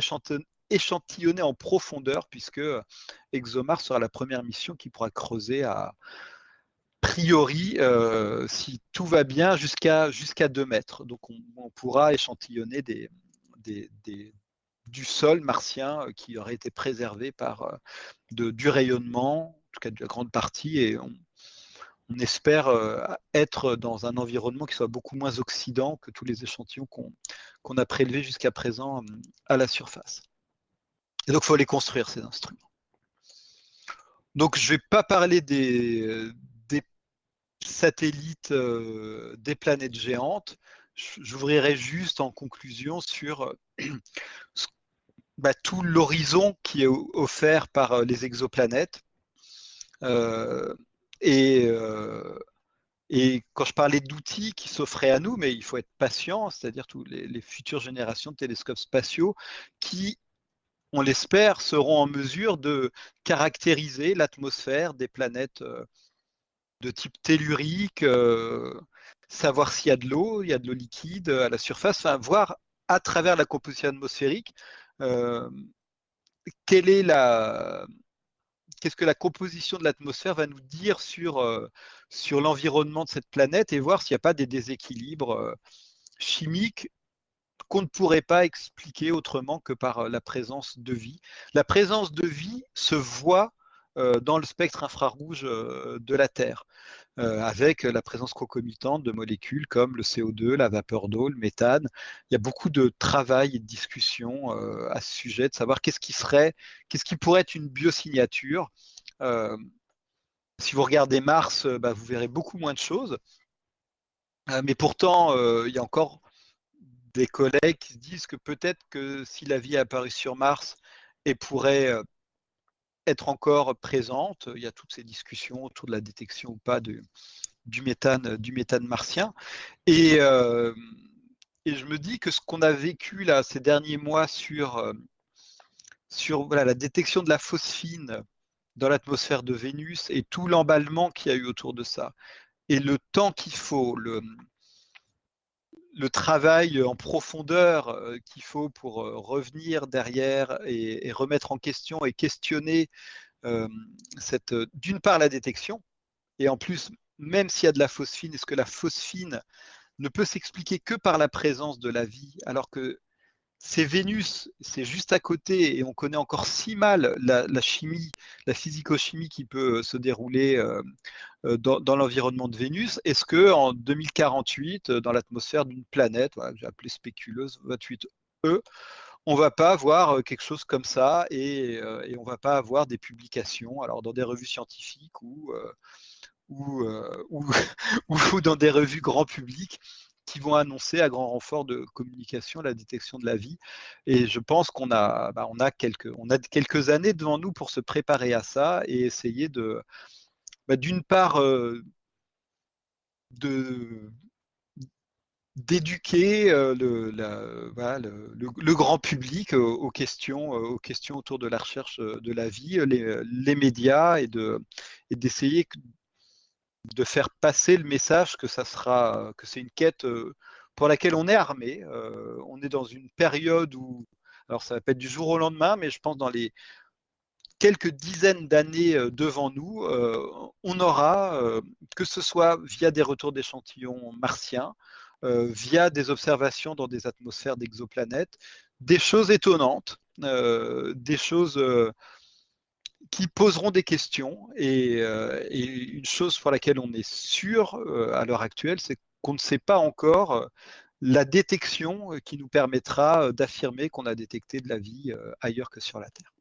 échantillonner en profondeur, puisque ExoMars sera la première mission qui pourra creuser a priori, si tout va bien, jusqu'à 2 mètres. Donc on pourra échantillonner du sol martien qui aurait été préservé par du rayonnement, en tout cas de la grande partie, et on espère être dans un environnement qui soit beaucoup moins oxydant que tous les échantillons qu'on a prélevés jusqu'à présent à la surface. Et donc, il faut les construire, ces instruments. Donc, je ne vais pas parler des satellites des planètes géantes. J'ouvrirai juste en conclusion sur tout l'horizon qui est offert par les exoplanètes. Et quand je parlais d'outils qui s'offraient à nous, mais il faut être patient, c'est-à-dire toutes les futures générations de télescopes spatiaux qui, on l'espère, seront en mesure de caractériser l'atmosphère des planètes de type tellurique, savoir s'il y a de l'eau, il y a de l'eau liquide à la surface, enfin, voir à travers la composition atmosphérique qu'est-ce que la composition de l'atmosphère va nous dire sur l'environnement de cette planète, et voir s'il n'y a pas des déséquilibres chimiques qu'on ne pourrait pas expliquer autrement que par la présence de vie. La présence de vie se voit dans le spectre infrarouge de la Terre, avec la présence concomitante de molécules comme le CO2, la vapeur d'eau, le méthane. Il y a beaucoup de travail et de discussion à ce sujet, de savoir qu'est-ce qui pourrait être une biosignature. Si vous regardez Mars, vous verrez beaucoup moins de choses. Mais pourtant, il y a encore des collègues qui se disent que peut-être que si la vie est apparue sur Mars, elle pourrait être encore présente. Il y a toutes ces discussions autour de la détection ou pas du méthane martien. Et je me dis que ce qu'on a vécu là ces derniers mois sur la détection de la phosphine dans l'atmosphère de Vénus, et tout l'emballement qu'il y a eu autour de ça, et le temps qu'il faut, le travail en profondeur qu'il faut pour revenir derrière et remettre en question et questionner d'une part la détection, et en plus, même s'il y a de la phosphine, est-ce que la phosphine ne peut s'expliquer que par la présence de la vie, alors que c'est Vénus, c'est juste à côté, et on connaît encore si mal la chimie, la physico-chimie qui peut se dérouler dans l'environnement de Vénus. Est-ce que en 2048, dans l'atmosphère d'une planète, voilà, que j'ai appelée spéculeuse 28E, on va pas avoir quelque chose comme ça, et on va pas avoir des publications, alors dans des revues scientifiques ou dans des revues grand public, qui vont annoncer à grand renfort de communication la détection de la vie. Et je pense qu'on a quelques années devant nous pour se préparer à ça et essayer d'une part d'éduquer voilà, le grand public aux questions autour de la recherche de la vie, les médias, et d'essayer de faire passer le message que que c'est une quête pour laquelle on est armé. On est dans une période où, alors ça va pas être du jour au lendemain, mais je pense dans les quelques dizaines d'années devant nous, on aura, que ce soit via des retours d'échantillons martiens, via des observations dans des atmosphères d'exoplanètes, des choses étonnantes, des choses qui poseront des questions. Et une chose pour laquelle on est sûr à l'heure actuelle, c'est qu'on ne sait pas encore la détection qui nous permettra d'affirmer qu'on a détecté de la vie ailleurs que sur la Terre.